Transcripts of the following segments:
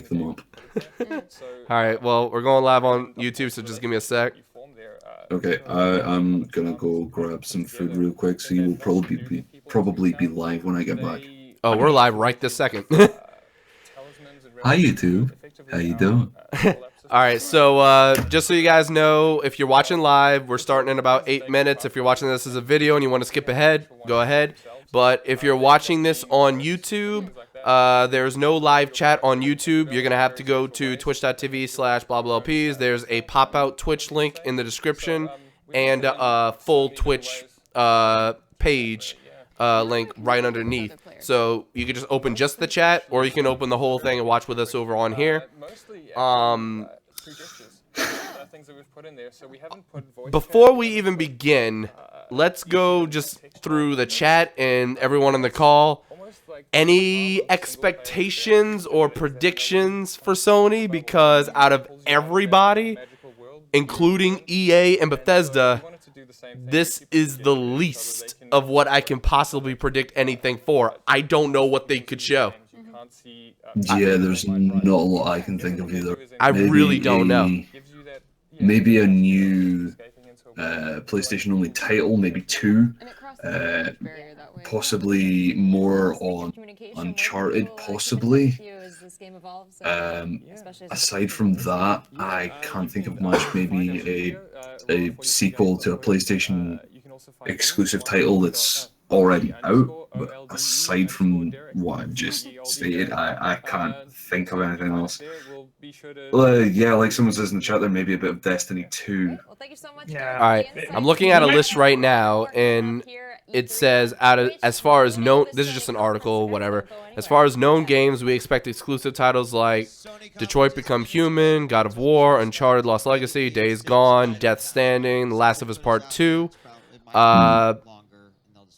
them up. All right, well, we're going live on YouTube, so just give me a sec. Okay, I'm gonna go grab some food real quick, so you will probably be live when I get back. Oh, we're live right this second. Hi YouTube, how you doing? All right, so just so you guys know, if you're watching live, we're starting in about 8 minutes. If you're watching this as a video and you want to skip ahead, go ahead. But if you're watching this on YouTube, there's no live chat on YouTube. You're going to have to go to twitch.tv/blahblahps. There's a pop-out Twitch link in the description and a full Twitch page link right underneath. So you can just open just the chat, or you can open the whole thing and watch with us over on here. Before we even begin, let's go just through the chat and everyone on the call. Any expectations or predictions for Sony? Because out of everybody, including EA and Bethesda, this is the least of what I can possibly predict anything for. I don't know what they could show. Yeah, there's not a lot I can think of either. I really don't know. Maybe a new PlayStation-only title, maybe 2. Possibly more on Uncharted, possibly. Aside from that, I can't think of much. Maybe a sequel to a PlayStation exclusive title that's already out. But aside from what I've just stated, I can't think of anything else. Yeah, like someone says in the chat, there may be a bit of Destiny 2. Well, thank you so much. Yeah. All right, I'm looking at a list right now, and it says as far as known, this is just an article, whatever. As far as known games, we expect exclusive titles like Detroit Become Human, God of War, Uncharted Lost Legacy, Days Gone, Death Stranding, The Last of Us Part 2.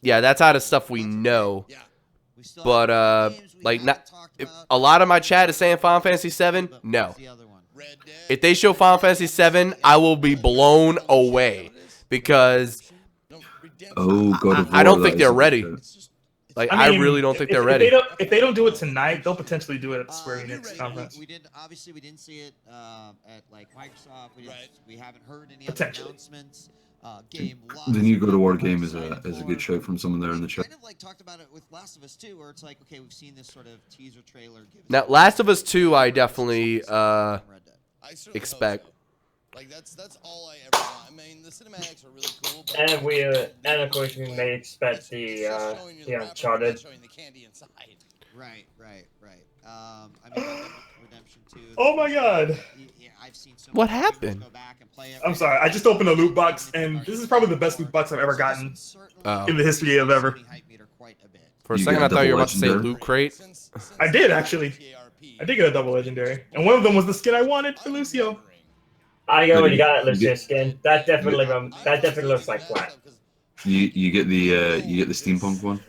Yeah, that's out of stuff we know. But like a lot of my chat is saying Final Fantasy 7. No. If they show Final Fantasy 7, I will be blown away because God of War, I don't think they're ready. Like I really don't think they're ready. If they don't do it tonight, they'll potentially do it at the Square Enix conference. We didn't see it at like Microsoft. We haven't heard any other announcements. The new God of War game is a good show from someone there in the chat. Kind of like talked about it with Last of Us 2, where it's like, okay, we've seen this sort of teaser trailer. Now, Last of Us 2, I definitely expect. Like that's all I ever want. I mean, the cinematics are really cool. And of course we may expect the Uncharted. Right. I mean, Redemption 2. Oh my God. Yeah, I've seen so What happened? I'm sorry. I just opened a loot box, and this is probably the best loot box I've ever gotten in the history of ever. For a second, I thought you were about to say Loot Crate. I did actually. I did get a double legendary, and one of them was the skin I wanted for Lucio. I already got Lucio skin. That definitely looks like flat. You get the steampunk one.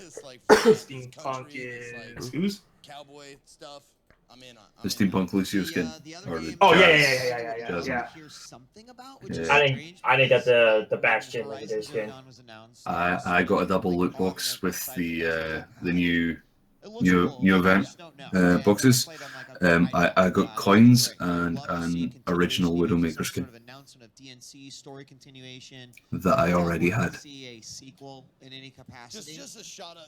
Steampunk is whose? Cowboy stuff. I'm in on. The steampunk Lucio skin. Oh yeah. I didn't get the Bastion legendary skin. I got a double loot box with the new event boxes. I got coins and an original Widowmaker skin that I already had. Just a shot of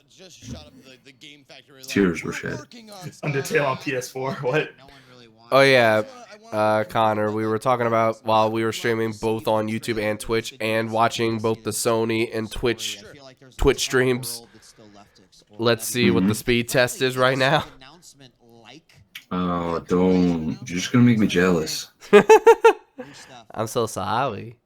the game factory. Tears were shed. Undertale on PS4. What? Oh yeah, Connor, we were talking about while we were streaming both on YouTube and Twitch and watching both the Sony and Twitch streams. Let's see what the speed test is right now. Oh, don't. You're just going to make me jealous. I'm so sorry.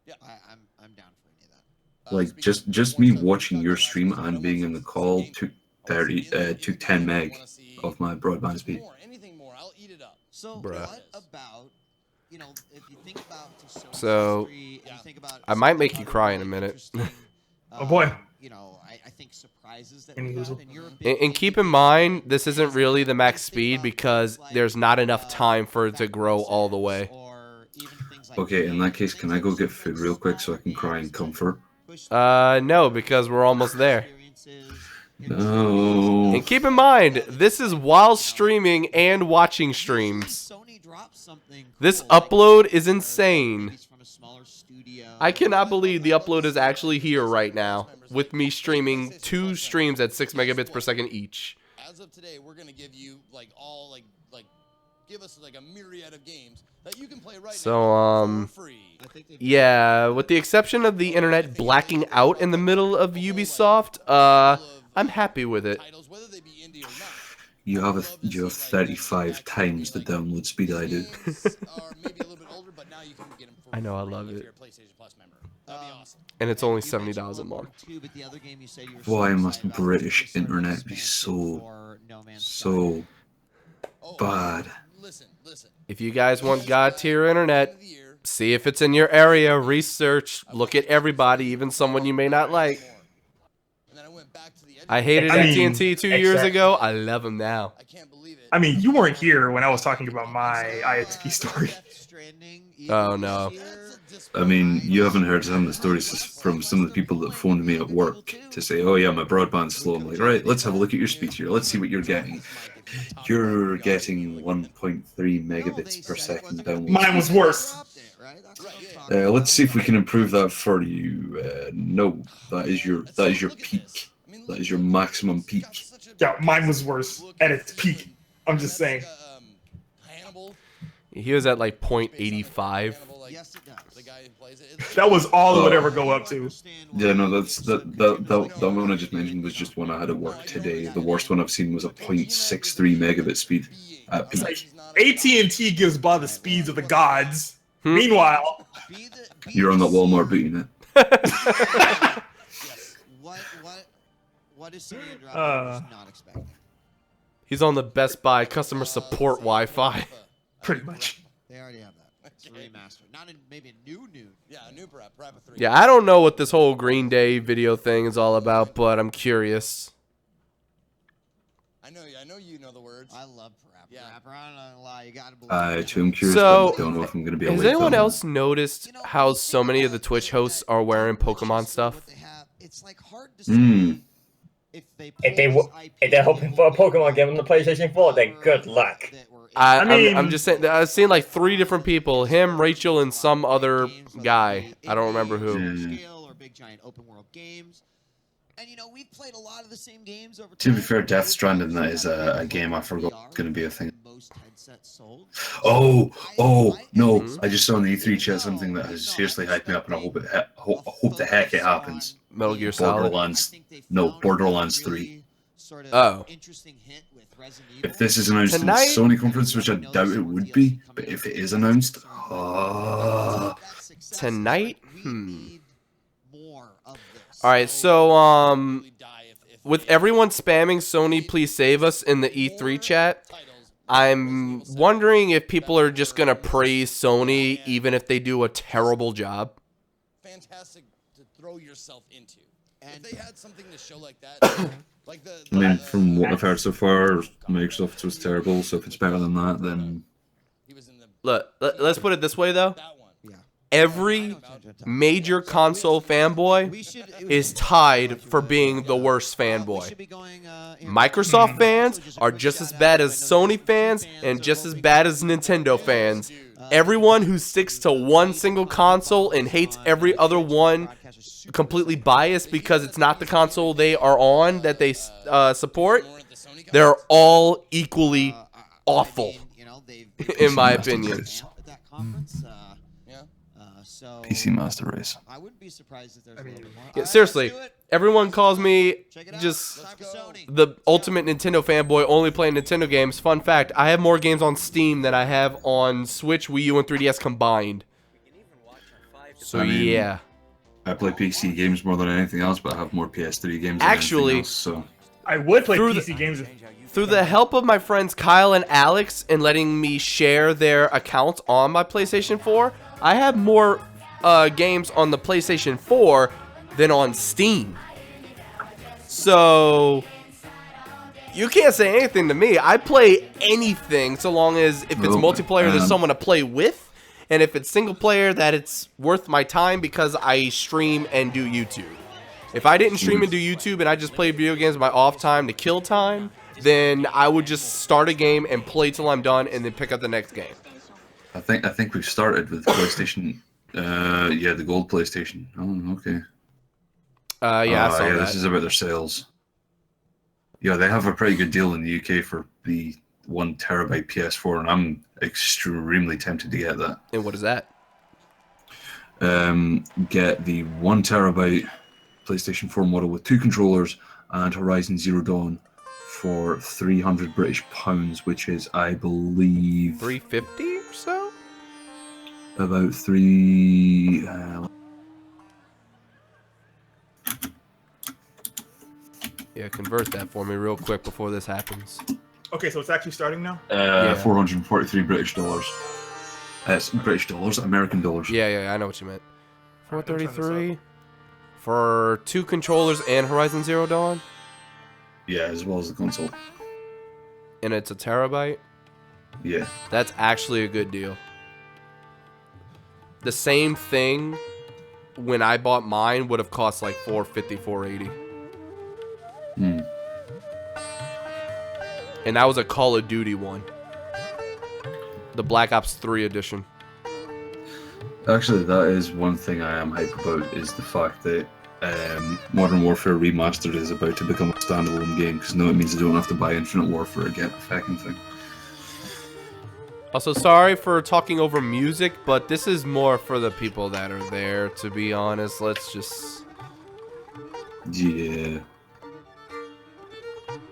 I'm down for any of that. Like, just me watching your stream and being in the call took 10 meg of my broadband speed. So Bruh. what about, if you think about So, I might make you cry in a minute. Oh boy. I think surprises that And keep in mind, this isn't really the max speed because there's not enough time for it to grow all the way. Okay, in that case, can I go get food real quick so I can cry in comfort? No, because we're almost there. No. And keep in mind, this is while streaming and watching streams. This upload is insane. I cannot believe the upload is actually here right now with me streaming 2 streams at 6 megabits per second each. As of today, we're gonna give you give us a myriad of games that you can play right now for free. Yeah, with the exception of the internet blacking out in the middle of Ubisoft, I'm happy with it. You have 35 times the download speed I do. I know, I love it. And it's only $70 a month. Why must British internet be so bad? If you guys want God tier internet, see if it's in your area, research, look at everybody, even someone you may not like. I hated AT&T 2 years ago. I love them now. I mean, you weren't here when I was talking about my ISP story. Oh, no. I mean, you haven't heard some of the stories from some of the people that phoned me at work to say, oh yeah, my broadband's slow. I'm like, right, let's have a look at your speed here. Let's see what you're getting. You're getting 1.3 megabits per second download. Mine was worse. Let's see if we can improve that for you. No, that is your peak. That is your maximum peak. Yeah, mine was worse at its peak. I'm just saying. He was at like 0.85. That was all it would ever go up to. Yeah, no, that one I just mentioned was just one I had at work today. The worst one I've seen was a 0.63 megabit speed at peak. Like, AT&T gives by the speeds of the gods. Meanwhile, you're on that Walmart booting it. What is Sony and Dropbox not expecting? He's on the Best Buy customer support Wi-Fi. Pretty much. They already have that. It's a remaster. Not in, maybe a new. Yeah, a new Parappa 3. Yeah, I don't know what this whole Green Day video thing is all about, but I'm curious. I know you know the words. I love Parappa. Yeah. I'm not gonna lie, you gotta believe I too am curious, So, but don't know if I'm gonna be able has to anyone film. else noticed how so many of the Twitch hosts are wearing Pokemon stuff? It's like hard to If they're hoping for a Pokemon game on the PlayStation 4, then good luck. I'm just saying, I've seen like 3 different people, him, Rachel, and some other guy. I don't remember who. or big giant open world games. And you know, we've played a lot of the same games over To be fair, Death Stranding, that is a game I forgot was going to be a thing. Most headsets sold. Oh, no. I just saw in the E3 chat something that has seriously hyped me up, and I hope the heck it happens. Metal Gear Solid. Borderlands 3. Oh. If this is announced in the Sony conference, which I doubt it would be, but if it is announced, Tonight? Alright, so, with everyone spamming Sony Please Save Us in the E3 chat, I'm wondering if people are just going to praise Sony even if they do a terrible job. Fantastic to throw yourself into. If they had something to show like that, like I mean, from what I've heard so far, Microsoft was terrible, so if it's better than that, then... Look, let's put it this way, though. Every major console fanboy is tied for being the worst fanboy. Microsoft fans are just as bad as Sony fans and just as bad as Nintendo fans. Everyone who sticks to one single console and hates every other one, completely biased because it's not the console they are on that they support, they're all equally awful, in my opinion. PC Master Race. I wouldn't be surprised if there's Yeah, seriously, everyone calls me just the ultimate Nintendo fanboy, only playing Nintendo games. Fun fact, I have more games on Steam than I have on Switch, Wii U, and 3DS combined. So, yeah. I play PC games more than anything else, but I have more PS3 games than Actually, anything else, so... I would play PC games. Through the help of my friends Kyle and Alex in letting me share their accounts on my PlayStation 4, I have more games on the PlayStation 4 than on Steam. So you can't say anything to me. I play anything so long as if it's multiplayer, there's someone to play with, and if it's single player, that it's worth my time because I stream and do YouTube. If I didn't stream and do YouTube and I just played video games my off time to kill time, then I would just start a game and play till I'm done and then pick up the next game. I think we've started with PlayStation. Yeah, the gold PlayStation. Oh, okay. Yeah, I saw that. This is about their sales. Yeah, they have a pretty good deal in the UK for the 1 terabyte PS4, and I'm extremely tempted to get that. And what is that? Get the 1 terabyte PlayStation 4 model with 2 controllers and Horizon Zero Dawn for £300 British, which is, I believe, 350 or so. About 3. Yeah, convert that for me real quick before this happens. Okay, so it's actually starting now? 443 British dollars. It's British dollars, American dollars. Yeah, I know what you meant. 433 for 2 controllers and Horizon Zero Dawn. Yeah, as well as the console. And it's a terabyte. Yeah. That's actually a good deal. The same thing when I bought mine would have cost like $450, $480. And that was a Call of Duty one. The Black Ops 3 edition. Actually, that is one thing I am hyped about, is the fact that Modern Warfare Remastered is about to become a standalone game, because now it means I don't have to buy Infinite Warfare again, the fucking thing. Also, sorry for talking over music, but this is more for the people that are there, to be honest. Let's just... Yeah.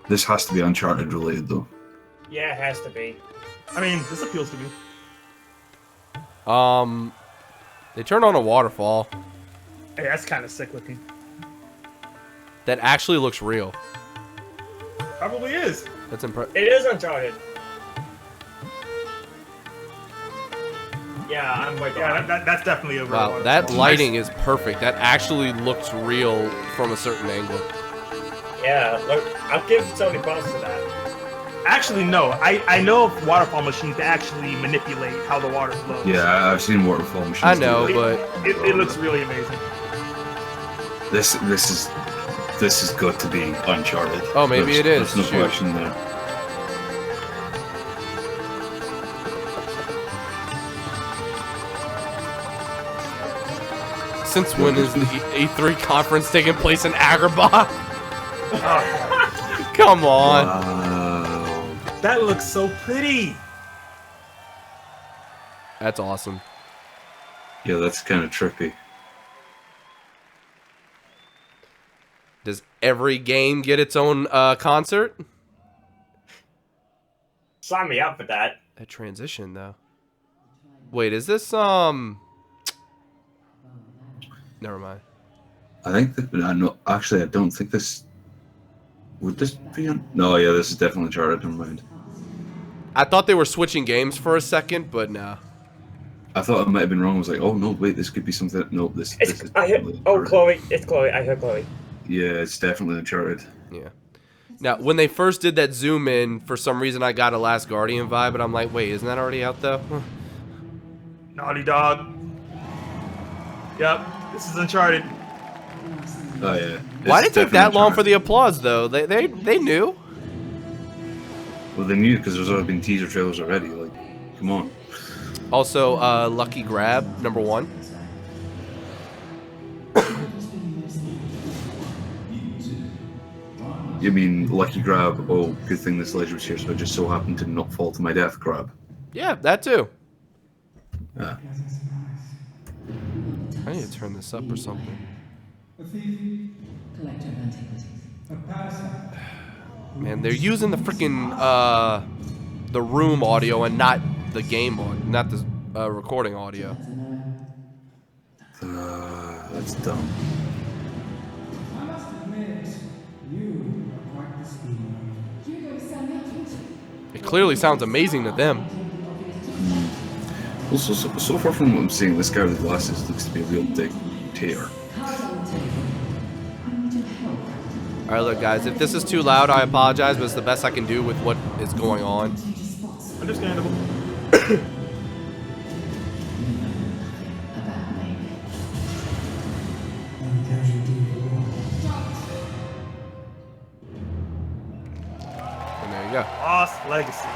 This has to be Uncharted related, though. Yeah, it has to be. I mean, this appeals to me. They turned on a waterfall. Hey, that's kind of sick looking. That actually looks real. Probably is. That's impressive. It is Uncharted. Yeah, I'm with Yeah, that's definitely a real Wow, waterfall. that lighting is perfect. That actually looks real from a certain angle. Yeah, look, I'll give Sony props to that. Actually, no. I know of waterfall machines that actually manipulate how the water flows. Yeah, I've seen waterfall machines. I know, do but It looks really amazing. this has got to be Uncharted. Oh, maybe it is. There's no Shoot. question there. Since when is the E3 conference taking place in Agrabah? Come on. Wow. That looks so pretty. That's awesome. Yeah, that's kind of trippy. Does every game get its own concert? Sign me up for that. That transition, though. Wait, is this, Never mind. I think that, no, actually, I don't think this... Would this be on? No, yeah, this is definitely Uncharted, never mind. I thought they were switching games for a second, but no. I thought I might have been wrong. I was like, oh no, wait, this could be something. No, this is definitely Uncharted. Chloe. It's Chloe. I heard Chloe. Yeah, it's definitely Uncharted. Yeah. Now, when they first did that zoom in, for some reason I got a Last Guardian vibe, but I'm like, wait, isn't that already out though? Naughty Dog. Yep, this is Uncharted. Oh yeah. Why did it take that long Uncharted. for the applause though? They knew. Well, they knew because there's already been teaser trailers already. Like, come on. Also, Lucky Grab #1. You mean Lucky Grab? Oh, good thing this ledge was here, so I just so happened to not fall to my death. Grab. Yeah, that too. Yeah. I need to turn this up or something. Man, they're using the freaking the room audio and not the game audio, not the recording audio. That's dumb. It clearly sounds amazing to them. Well, so far from what I'm seeing, this guy with glasses looks to be a real dictator. Alright, look guys, if this is too loud, I apologize, but it's the best I can do with what is going on. Understandable. Legacy.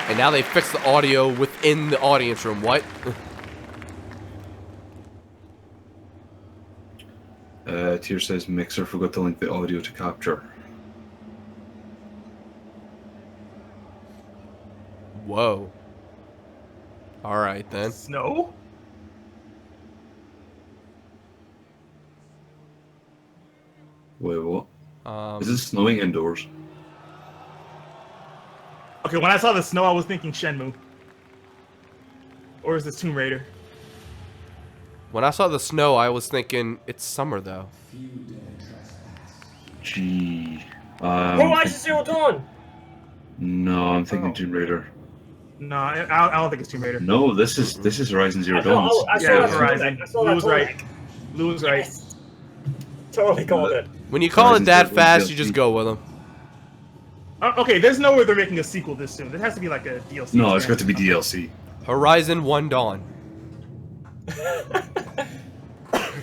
And now they fixed the audio within the audience room. What? Tier says Mixer forgot to link the audio to capture. Whoa. All right then. Snow? Wait, what? Is it snowing indoors? Okay, when I saw the snow, I was thinking Shenmue. Or is this Tomb Raider? When I saw the snow, I was thinking it's summer though. Gee. Horizon Zero Dawn! No, I'm thinking Tomb Raider. No, I don't think it's Tomb Raider. No, this is Horizon Zero Dawn. I saw Yeah, that Horizon. I saw Lou that was right. Lou was right. Yes. Totally called it. When you call it Horizon that Zero fast, DLC. you just go with them. Okay, there's no way they're making a sequel this soon. It has to be like a DLC. No, it's got to be DLC. Horizon 1 Dawn.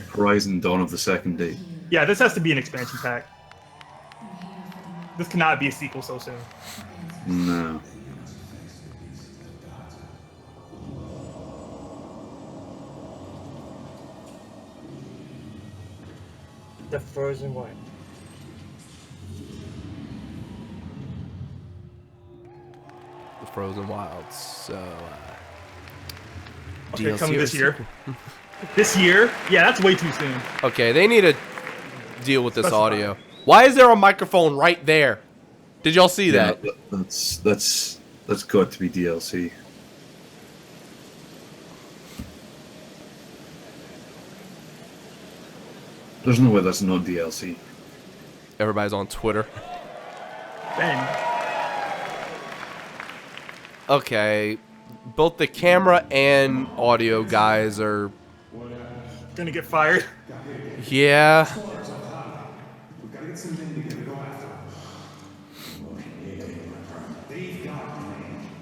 Horizon Dawn of the Second Day. Yeah, this has to be an expansion pack. This cannot be a sequel so soon. No. The Frozen one. The Frozen Wilds. So, Okay, DLC coming or this year. sequel? This year? Yeah, that's way too soon. Okay, they need to deal with this Specify. audio. Why is there a microphone right there? Did y'all see that? Yeah, that's got to be DLC. There's no way that's not DLC. Everybody's on Twitter. Ben. Okay, both the camera and audio guys are... Gonna get fired. Yeah.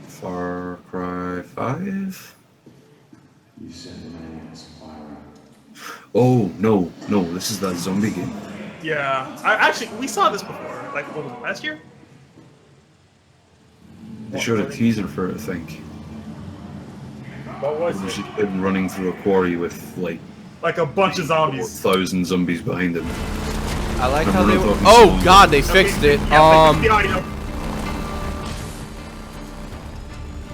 Far Cry 5? Oh, no, this is that zombie game. Yeah. We saw this before. Like, what was it, last year? They showed a teaser for it, I think. What was There's it? just him running through a quarry with, like, Like a bunch of zombies. 4,000 zombies behind him. I like how they... Remember talking Oh, to- God, they fixed it. Yeah, fix the audio.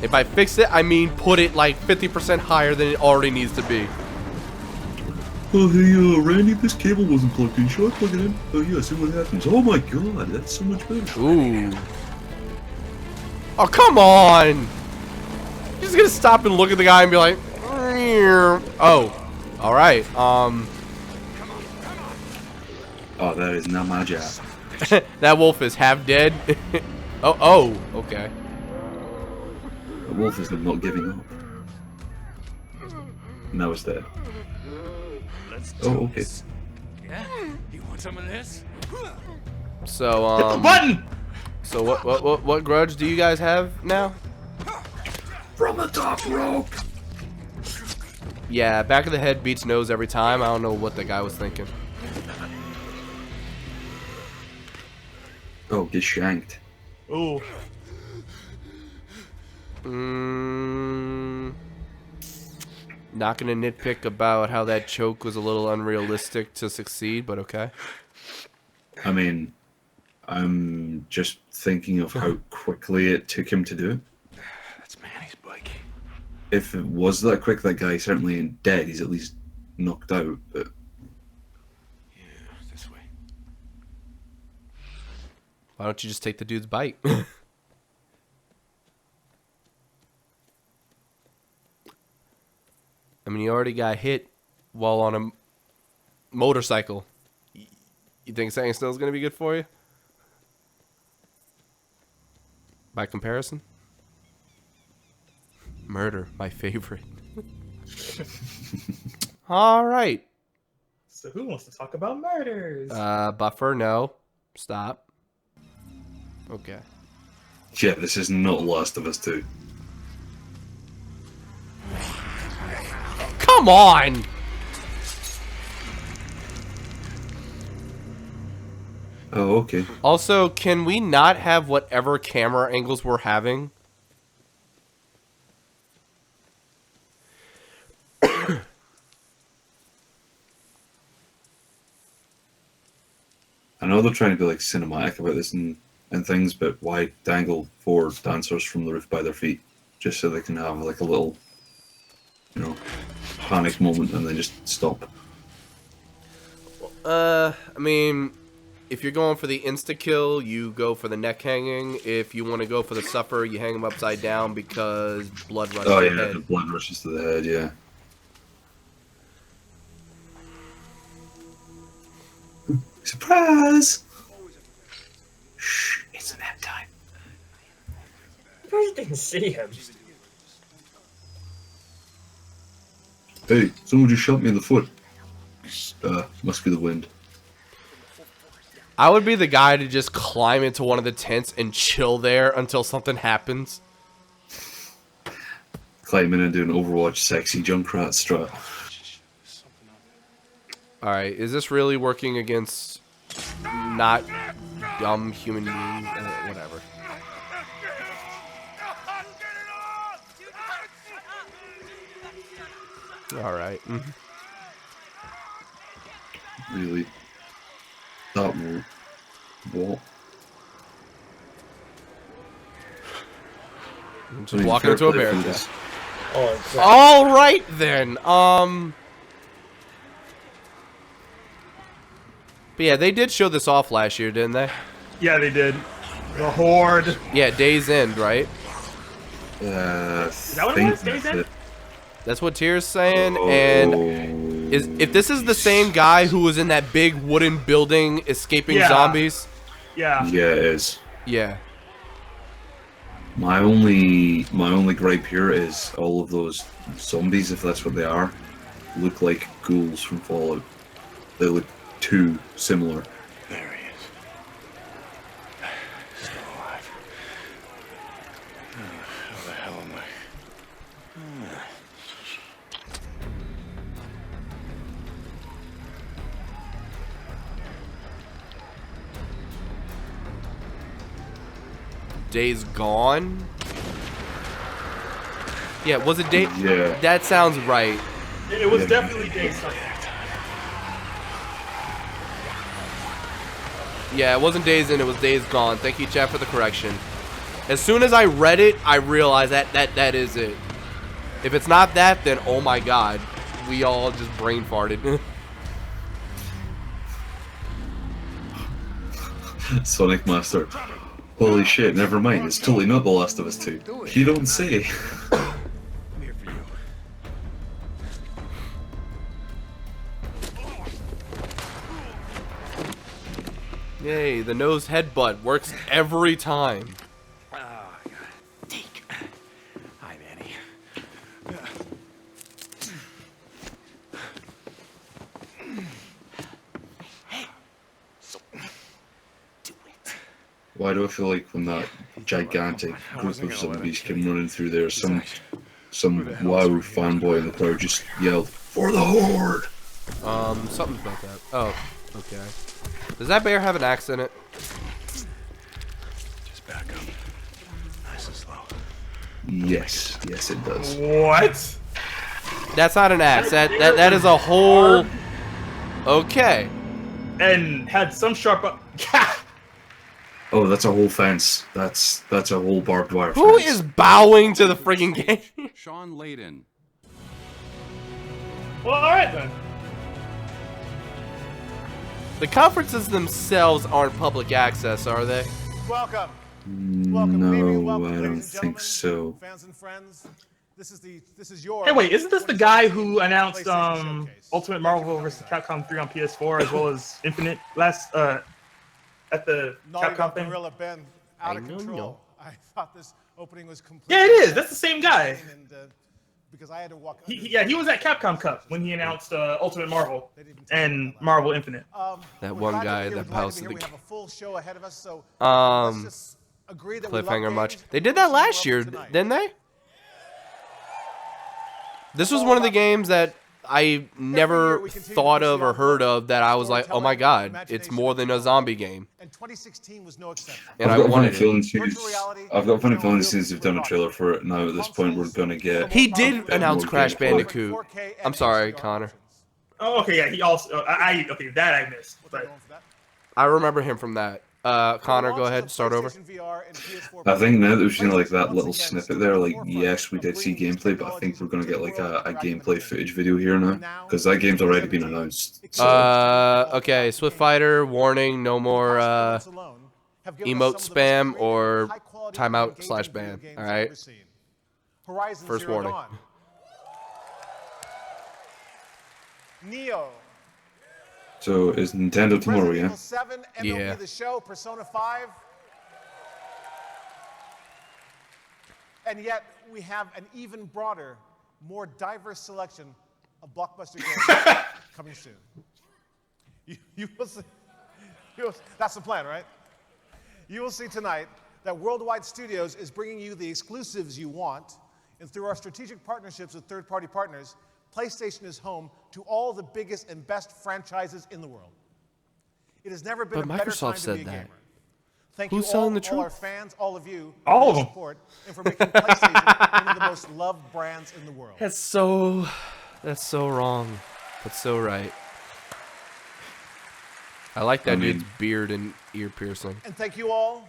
If I fix it, I mean put it like 50% higher than it already needs to be. Oh, hey, Randy, this cable wasn't plugged in. Should I plug it in? Oh, yeah, see what happens. Oh my god, that's so much better. Ooh. Oh, come on! You're just gonna stop and look at the guy and be like... Oh. Alright, Oh, that is not my job. that wolf is half dead. Oh, okay. The wolf is not giving up. Now it's dead. Oh, okay. Yeah? You want some of this? So, Hit the button! So what grudge do you guys have now? From the top rope! Yeah, back of the head beats nose every time. I don't know what the guy was thinking. Oh, get shanked. Ooh. Not gonna nitpick about how that choke was a little unrealistic to succeed, but okay. I mean, I'm just thinking of how quickly it took him to do it. That's Manny's bike. If it was that quick, that guy certainly ain't dead. He's at least knocked out, but... Yeah, this way. Why don't you just take the dude's bite? I mean, you already got hit while on a motorcycle. You think staying still is going to be good for you? By comparison? Murder, my favorite. All right. So who wants to talk about murders? Buffer, no. Stop. Okay. Yeah, this is not Last of Us 2. Come on! Oh, okay. Also, can we not have whatever camera angles we're having? I know they're trying to be like cinematic about this and things, but why dangle 4 dancers from the roof by their feet just so they can have like a little, you know, panic moment and then just stop? I mean, if you're going for the insta kill, you go for the neck hanging. If you want to go for the suffer, you hang them upside down because blood rushes Oh to yeah, the head. the blood rushes to the head. Yeah. Surprise! Shh, it's nap time. I didn't see him. Hey, someone just shot me in the foot. Must be the wind. I would be the guy to just climb into one of the tents and chill there until something happens. Climb in and do an Overwatch sexy Junkrat strut. Alright, is this really working against not dumb human beings? Whatever. Alright. Really? That won't. What? I'm just walking into a bear. Oh, exactly. Alright then. But yeah, they did show this off last year, didn't they? Yeah, they did. The Horde. Yeah, Days End, right? Is that what it was? Days End? That's what Tier's saying, and if this is the same guy who was in that big wooden building escaping zombies. Yeah. Yeah, it is. Yeah. My only gripe here is all of those zombies, if that's what they are, look like ghouls from Fallout. They look too similar. There he is. Still alive. How the hell am I? Days Gone? Yeah, was it Day? Yeah. That sounds right. It was definitely Days Gone. Yeah, it wasn't Days In, it was Days Gone. Thank you, chat, for the correction. As soon as I read it, I realized that is it. If it's not that, then oh my god. We all just brain farted. Sonic Master. Holy shit, never mind. It's totally not The Last of Us 2. You don't say. I'm here for you. Yay, the nose headbutt works every time. Oh, God. Take. Hi, Manny. Why do I feel like when that gigantic group of zombies came running through there, some WoW fanboy in the crowd just yelled, "For the Horde!" Something's about that. Oh, okay. Does that bear have an axe in it? Just back up. Nice and slow. Yes, yes it does. What? That's not an axe. That is a whole. Okay. And had some sharp. Oh, that's a whole fence. That's a whole barbed wire fence. Who is bowing to the friggin' game? Sean Layden. Well, all right then. The conferences themselves aren't public access, are they? Welcome. Welcome. Good evening. No, Welcome, I ladies don't and think gentlemen, so. Fans and friends. This is your. Hey, wait, isn't this the guy who announced Ultimate Marvel vs. Capcom 3 on PS4 as well as Infinite last at the Capcom thing? Gorilla Ben out of control. I thought this opening was completely. Yeah, it is. That's the same guy. And, because I had to walk. He was at Capcom Cup when he announced Ultimate Marvel and Marvel Infinite. That one guy that bows to We the have a full show ahead of us, so let's just agree that we love cliffhanger much. games. They did that last year, didn't they? This was one of the games that I never thought of or heard of that. I was like, oh my god, it's more than a zombie game. And 2016 was no exception. And I've I got a funny wanted it. feeling since they've done a trailer for it. Now at this point, we're gonna get. He did bit announce more Crash gameplay. Bandicoot. I'm sorry, Connor. Oh, okay, yeah. He also. Okay, that I missed. But I remember him from that. Connor, go ahead. Start over. I think now that we've seen like that little snippet there, like yes, we did see gameplay, but I think we're gonna get like a gameplay footage video here now because that game's already been announced. So. Okay, Swift Fighter, warning, no more emote spam or timeout/ban. All right. First warning. Neo. So is Nintendo tomorrow, yeah? Resident Evil 7, MLB Yeah. The Show, Persona 5. And yet we have an even broader, more diverse selection of blockbuster games coming soon. You will see. That's the plan, right? You will see tonight that Worldwide Studios is bringing you the exclusives you want, and through our strategic partnerships with third-party partners, PlayStation is home to all the biggest and best franchises in the world. It has never been But a better Microsoft time to said be a that. gamer. Thank Who's you selling the all our truth? fans, all of you, All for of your them. support and for making PlayStation one of the most loved brands in the world. That's so wrong, but so right. I like that I mean- dude's beard and ear piercing. And thank you all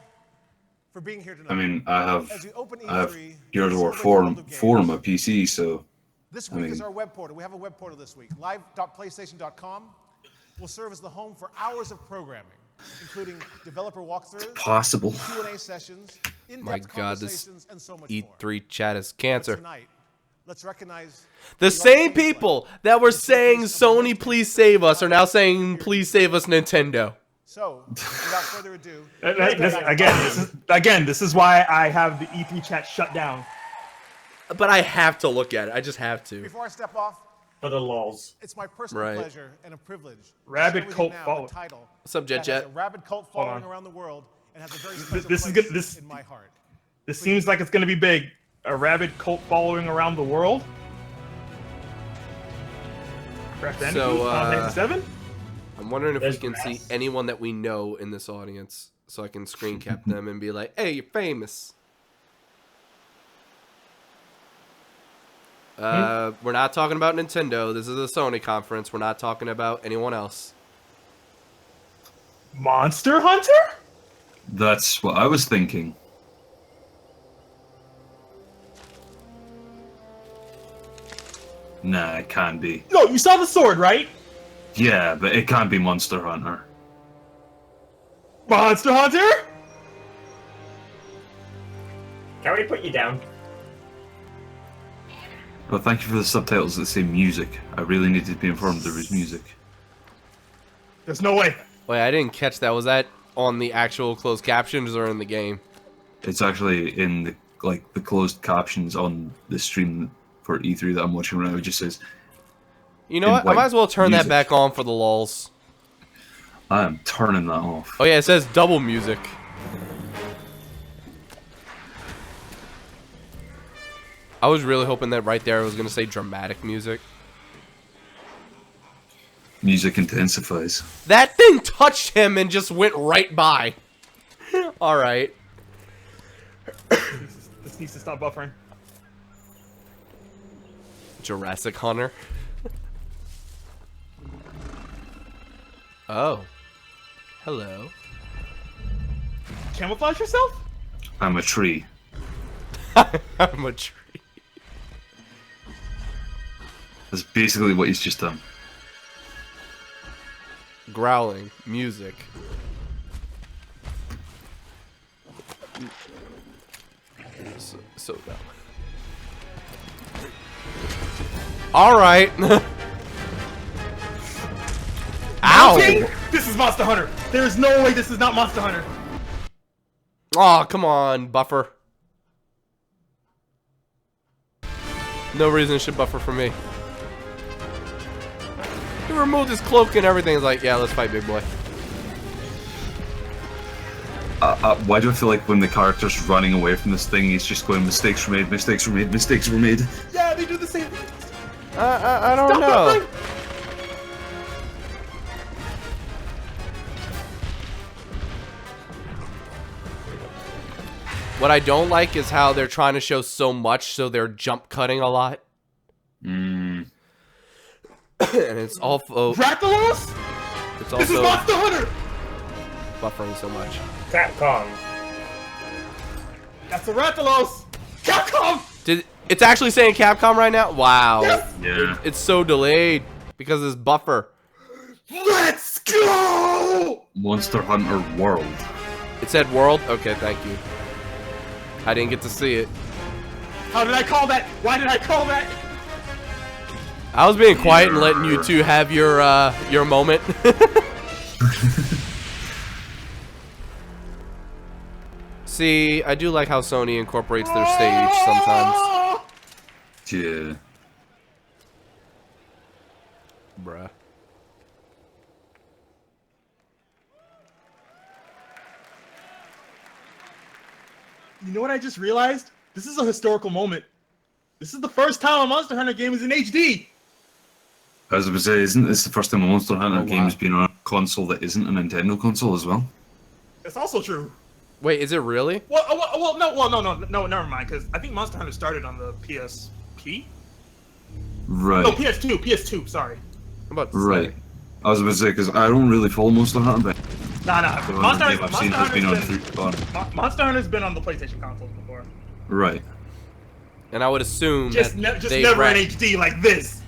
for being here tonight. I mean, I have As we open Gears E3, of War celebrate 4 World of on my Games. PC, so This I week is mean- our web portal. We have a web portal this week. Live.playstation.com will serve as the home for hours of programming, including developer walkthroughs, possible. Q&A sessions, in-depth My God, this conversations, and so much more. E3 chat is But cancer. tonight, let's recognize The same people that were saying Sony, please save us, are now saying please save us, Nintendo. So, without further ado, This is why I have the E3 chat shut down. But I have to look at it. I just have to. before I step off, For the lols. it's my personal Right. pleasure and a privilege to Rabid share with cult you now a following. title What's up, Jet that has Jet? a rabid cult Hold following on. around the world and has a very special This is place good. This in my heart. seems like it's gonna be big. A rabid cult following around the world. Crash Bandicoot So, on 97? I'm wondering if we There's can see grass. anyone that we know in this audience, so I can screen cap them and be like, "Hey, you're famous." We're not talking about Nintendo. This is a Sony conference. We're not talking about anyone else. Monster Hunter? That's what I was thinking. Nah, it can't be. No, you saw the sword, right? Yeah, but it can't be Monster Hunter. Monster Hunter? Can we put you down? Well, thank you for the subtitles that say music. I really needed to be informed there was music. There's no way. Wait, I didn't catch that. Was that on the actual closed captions or in the game? It's actually in the closed captions on the stream for E3 that I'm watching right now. It just says, You know In what? I white might as well turn music. that back on for the lulz. I am turning that off. Oh yeah, it says double music. I was really hoping that right there I was gonna say dramatic music. Music intensifies. That thing touched him and just went right by. All right. This needs to stop buffering. Jurassic Hunter. Oh. Hello. Camouflage yourself? I'm a tree. I'm a tree. That's basically what he's just done. Growling. Music. So no. Alright. Ow! King? This is Monster Hunter. There's no way this is not Monster Hunter. Aw, come on, buffer. No reason it should buffer for me. He removed his cloak and everything. He's like, yeah, let's fight, big boy. Why do I feel like when the character's running away from this thing, he's just going, mistakes were made, mistakes were made, mistakes were made? Yeah, they do the same thing. I don't know. What I don't like is how they're trying to show so much, so they're jump cutting a lot. Mm. And it's also Rathalos? it's This is also Monster Hunter! buffering so much. Capcom. That's a Rathalos! Capcom! It's actually saying Capcom right now? Wow. Yes! Yeah. It's so delayed because of this buffer. Let's go! Monster Hunter World. It said world? Okay, thank you. I didn't get to see it. How did I call that? Why did I call that? I was being quiet and letting you two have your moment. See, I do like how Sony incorporates their stage sometimes. Yeah. Bruh. You know what I just realized? This is a historical moment. This is the first time a Monster Hunter game is in HD. As I was saying, isn't this the first time a Monster Hunter wow. game's been on a console that isn't a Nintendo console as well? That's also true. Wait, is it really? No, never mind. Because I think Monster Hunter started on the PSP. Right. No, PS2. Sorry. I'm about to Right. say. I was about to say, because I don't really follow Monster Hunter, but Nah. the only game I've seen has been Monster Hunter's been on the PlayStation consoles before. Right. And I would assume Just that never in ran- HD like this.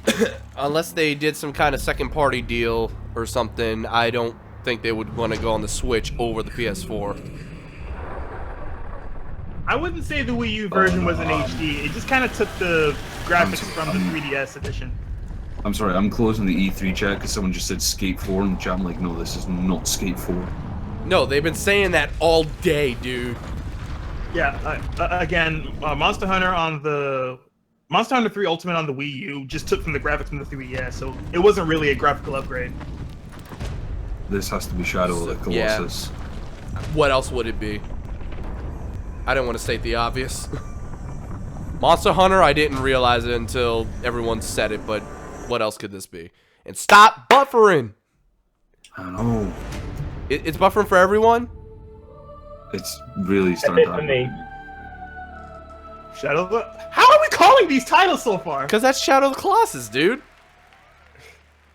unless they did some kind of second party deal or something, I don't think they would want to go on the Switch over the PS4. I wouldn't say the Wii U version was in HD. It just kind of took the graphics from the 3DS edition. I'm sorry, I'm closing the E3 chat because someone just said Skate 4 in the chat. I'm like, no, this is not Skate 4. No, they've been saying that all day, dude. Yeah, again, Monster Hunter 3 Ultimate on the Wii U just took from the graphics from the 3DS, so it wasn't really a graphical upgrade. This has to be Shadow of the Colossus. Yeah. What else would it be? I didn't want to state the obvious. Monster Hunter, I didn't realize it until everyone said it, but what else could this be? And stop buffering! I know. It's buffering for everyone? It's really starting to for me. How are we calling these titles so far? Because that's Shadow of the Colossus, dude.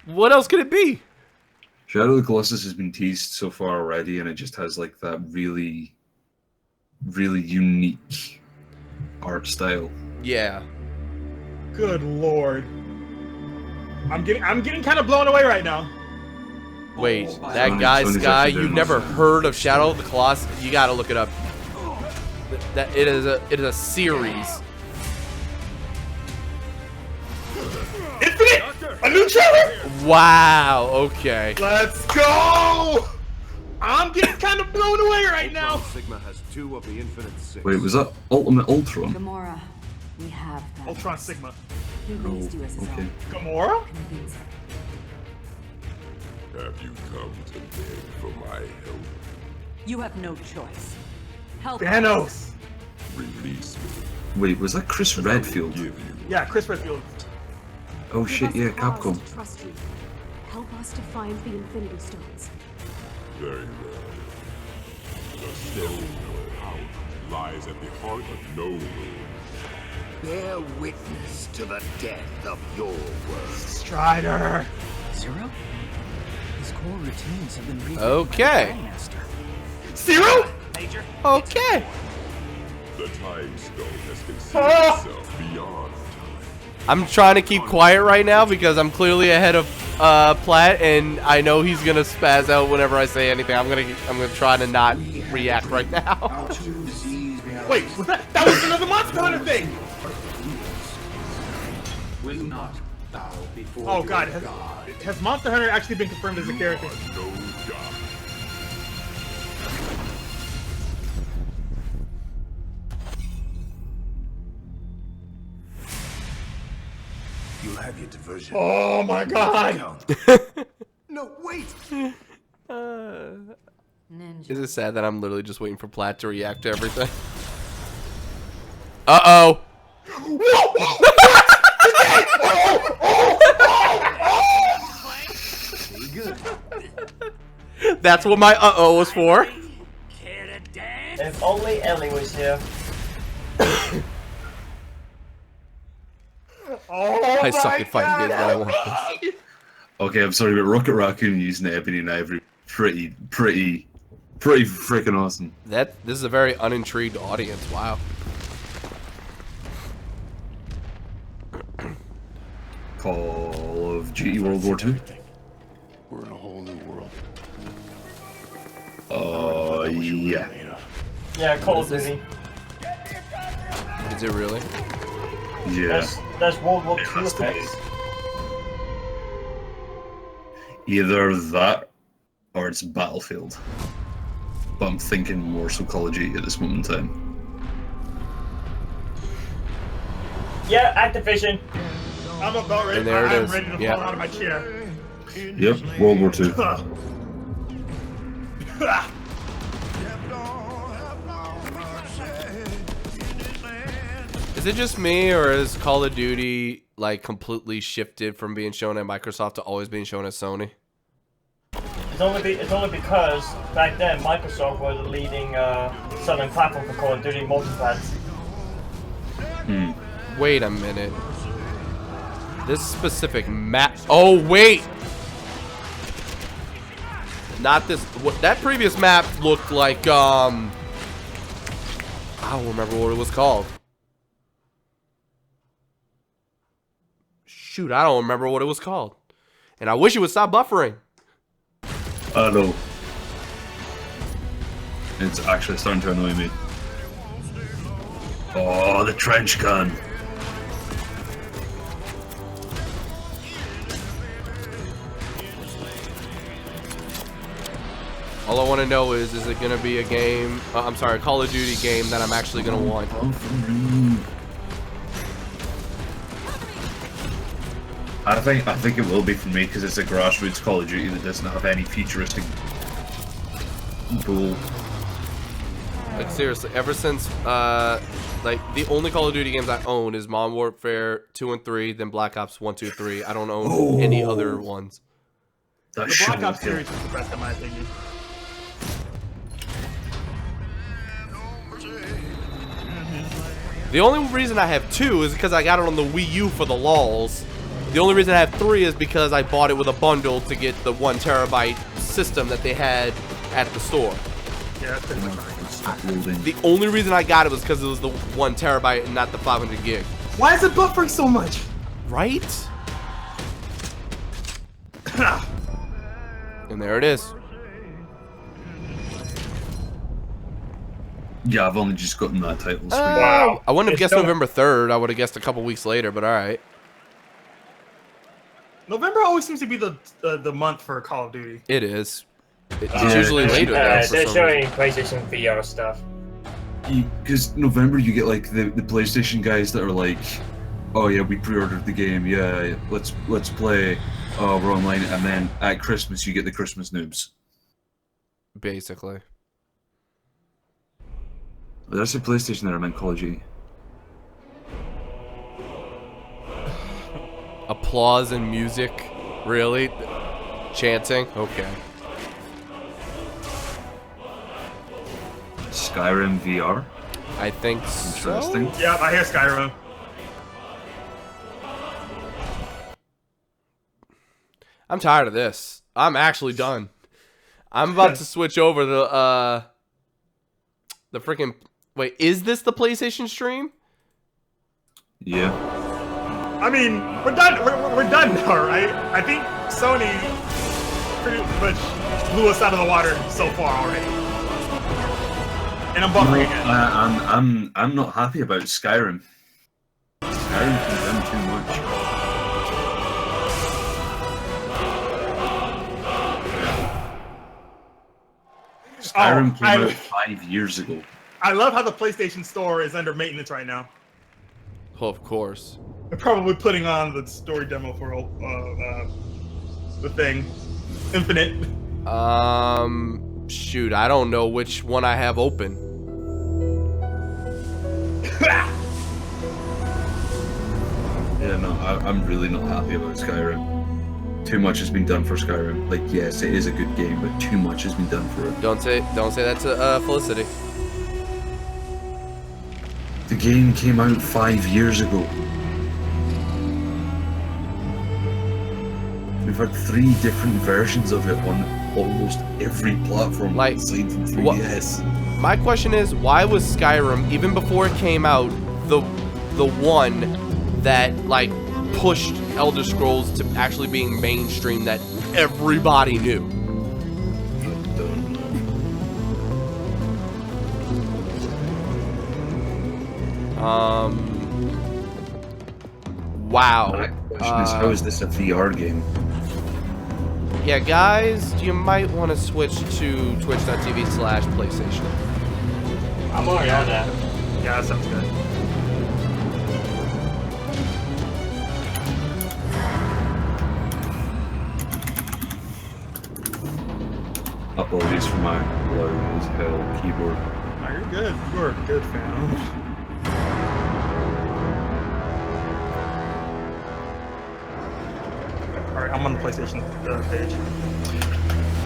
What else could it be? Shadow of the Colossus has been teased so far already, and it just has like that really, really unique art style. Yeah. Good lord. I'm getting kind of blown away right now. Wait, that guy, Sony's Sky, actually you've doing never this. heard of Shadow of the Colossus? You gotta look it up. That it is a series. Infinite! A new trailer! Wow, okay. Let's go! I'm getting kind of blown away right now. Sigma has 2 of the Infinite 6. Wait, was that Ultimate Ultron? Gamora, we have that. Ultron Sigma. Who raised you as his okay. own? Gamora? Convince her. Have you come to beg for my help? You have no choice. Help. Thanos. Release me. Wait, was that Chris Redfield? Give you Yeah, Chris Redfield. Oh shit, yeah, Capcom. To trust you. Help us to find the Infinity Stones. very well. The stone of power lies at the heart of no room. Bear witness to the death of your world. Strider. Zero? His core routines have been rebuilt Okay. by the Grandmaster. Zero? Major? Okay. The time stone has concealed itself beyond time. I'm trying to keep quiet right now because I'm clearly ahead of Platt, and I know he's gonna spaz out whenever I say anything. I'm gonna try to not react right now. Wait, was that was another Monster Hunter thing. Will not bow before Oh god, has Monster Hunter actually been confirmed as a character? No doubt. You'll have your diversion. Oh my god! No, wait! Ninja. Is it sad that I'm literally just waiting for Platt to react to everything? Uh-oh. Oh That's what my uh-oh was for. If only Ellie was here. I suck at fighting games, but I want this. Okay, I'm sorry, but Rocket Raccoon using the Ebony and Ivory, pretty freaking awesome. This is a very unintrigued audience. Wow. Call of Duty World War II. We're in a whole new world. Yeah. Yeah, Call of Duty. Is it really? Yeah. That's World War II effects. Either that or it's Battlefield. But I'm thinking more so Call of Duty at this moment in time. Yeah, Activision. I'm about ready. And there it I'm is. ready to Yeah. fall out of my chair. Yep, World War II. Is it just me, or is Call of Duty like completely shifted from being shown at Microsoft to always being shown at Sony? It's only because back then Microsoft was the leading selling platform for Call of Duty multiplats. Wait a minute. This specific map. Oh wait. Not this. That previous map looked like I don't remember what it was called. Shoot, I don't remember what it was called. And I wish it would stop buffering. I know. It's actually starting to annoy me. Oh, the trench gun. All I want to know is it going to be a game, I'm sorry, a Call of Duty game that I'm actually going to want? I think it will be for me because it's a grassroots Call of Duty that doesn't have any futuristic bull. Like seriously, ever since like the only Call of Duty games I own is Modern Warfare 2 and 3, then Black Ops 1, 2, 3. I don't own any other ones. The Black Ops series is the best in my opinion. The only reason I have 2 is because I got it on the Wii U for the lulz. The only reason I have 3 is because I bought it with a bundle to get the 1 terabyte system that they had at the store. Yeah, that's pretty much right. The only reason I got it was because it was the 1 terabyte and not the 500 gig. Why is it buffering so much? Right? And there it is. Yeah, I've only just gotten that title screen. Wow. I wouldn't have guessed November 3rd. I would have guessed a couple weeks later, but alright. November always seems to be the month for Call of Duty. It is. It's usually later though. They're showing PlayStation VR stuff. Because November you get like the PlayStation guys that are like, oh yeah, we pre-ordered the game, yeah, let's play, oh we're online, and then at Christmas you get the Christmas noobs. Basically. That's a PlayStation there, I meant Call of Duty. Applause and music? Really? Chanting? Okay. Skyrim VR? I think so. Interesting. Yeah, I hear Skyrim. I'm tired of this. I'm actually done. I'm about to switch over to the freaking. Wait, is this the PlayStation stream? Yeah. I mean, we're done. We're done now, right? I think Sony pretty much blew us out of the water so far already. And I'm buffering again. I'm not happy about Skyrim. Skyrim can done too much. Skyrim came out 5 years ago. I love how the PlayStation Store is under maintenance right now. Oh, of course. They're probably putting on the story demo for the thing, Infinite. Shoot, I don't know which one I have open. Yeah, no, I'm really not happy about Skyrim. Too much has been done for Skyrim. Like, yes, it is a good game, but too much has been done for it. Don't say that to Felicity. The game came out 5 years ago. We've had 3 different versions of it on almost every platform, like, aside from 3DS. My question is, why was Skyrim, even before it came out, the one that like pushed Elder Scrolls to actually being mainstream that everybody knew? I don't know. Wow. My question is, how is this a VR game? Yeah, guys, you might want to switch to twitch.tv/PlayStation. I'm already on that. Yeah, that sounds good. Apologies for my loud as hell keyboard. Oh, you're good. You're a good fan. Alright, I'm on the PlayStation page.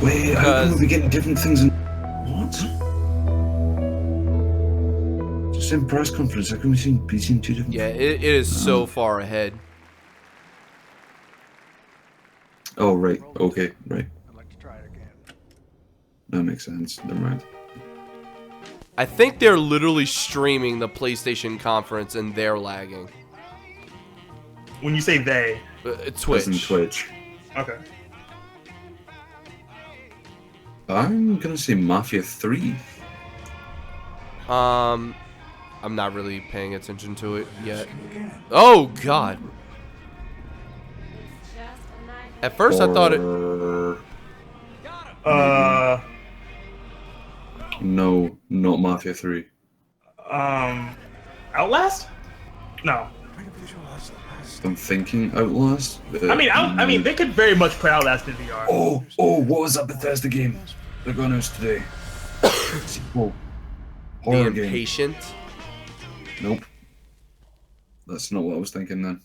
Wait, how come we getting different things in... What? Just in press conference, how come we be seeing 2 different... Yeah, it is so far ahead. Oh, right. Okay, right. That makes sense. Never mind. I think they're literally streaming the PlayStation conference and they're lagging. When you say they... Twitch. As in Twitch. Okay. I'm gonna say Mafia 3. I'm not really paying attention to it yet. Oh, God. At first I thought it... No, not Mafia 3. Outlast? No. I'm thinking Outlast. I mean, they could very much play Outlast in VR. Oh, what was that Bethesda game that got announced today? Sequel. Horror The game. Impatient? Nope. That's not what I was thinking then.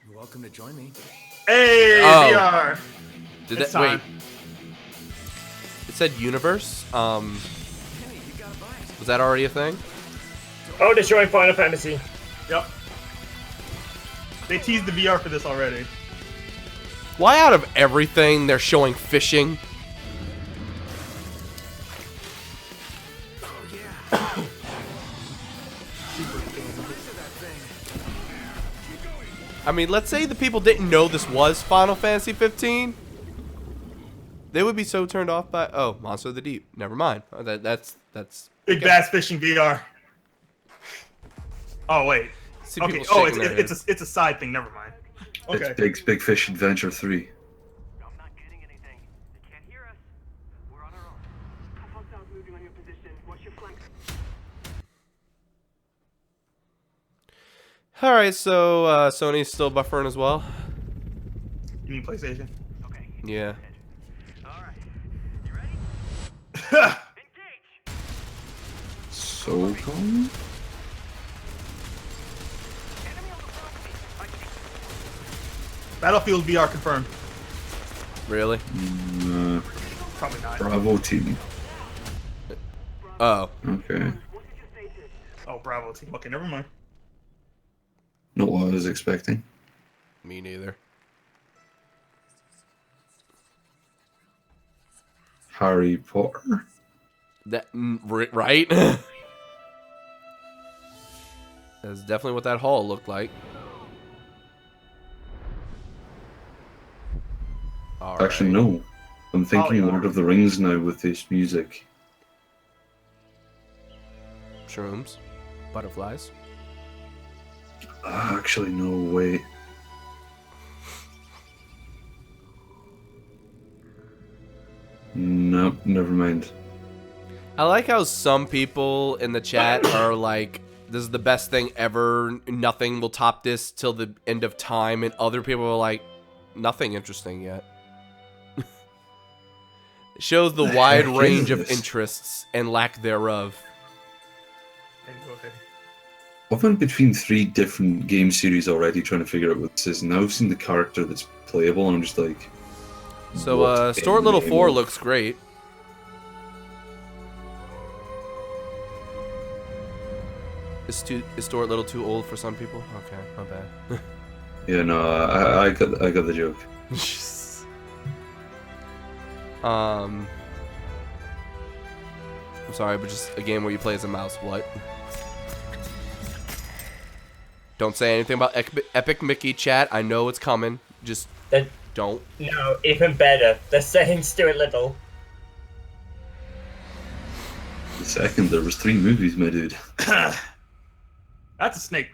You're welcome to join me. Hey, VR! Did that... Wait. It said Universe? Was that already a thing? Oh, they're showing Final Fantasy. Yep. They teased the VR for this already. Why out of everything they're showing fishing? I mean, let's say the people didn't know this was Final Fantasy 15. They would be so turned off by... Oh, Monster of the Deep. Never mind. That's... Big Bass Fishing VR. Oh, wait. See Okay. people Oh, shaking their it's a side thing. Never mind. Okay. It's Big Fish Adventure 3. I'm not getting anything. They can't hear us. We're on our own. Have hostiles moving on your position. Watch your flank. Alright, so Sony's still buffering as well. You mean PlayStation? Okay. Yeah. Alright. You ready? Engage! SOCOM? Battlefield VR confirmed. Really? Probably not. Bravo team. Oh. Okay. Oh, Bravo team. Okay, never mind. Not what I was expecting. Me neither. Harry Potter? That right? That's definitely what that hall looked like. All Actually, right. no. I'm thinking Lord of the Rings now with this music. Shrooms. Butterflies. Actually, no, wait. Nope, never mind. I like how some people in the chat are like, this is the best thing ever, nothing will top this till the end of time, and other people are like, nothing interesting yet. It shows the wide range of interests and lack thereof. I've been between 3 different game series already trying to figure out what this is, and now I've seen the character that's playable, and I'm just like... So, Stuart Little 4 looks great. Is Stuart Little too old for some people? Okay, my bad. Yeah, no, I got the joke. I'm sorry, but just a game where you play as a mouse. What? Don't say anything about Epic Mickey, chat. I know it's coming. Just don't. No, even better. They're saying Stuart Little. The second, there was 3 movies, my dude. That's a snake.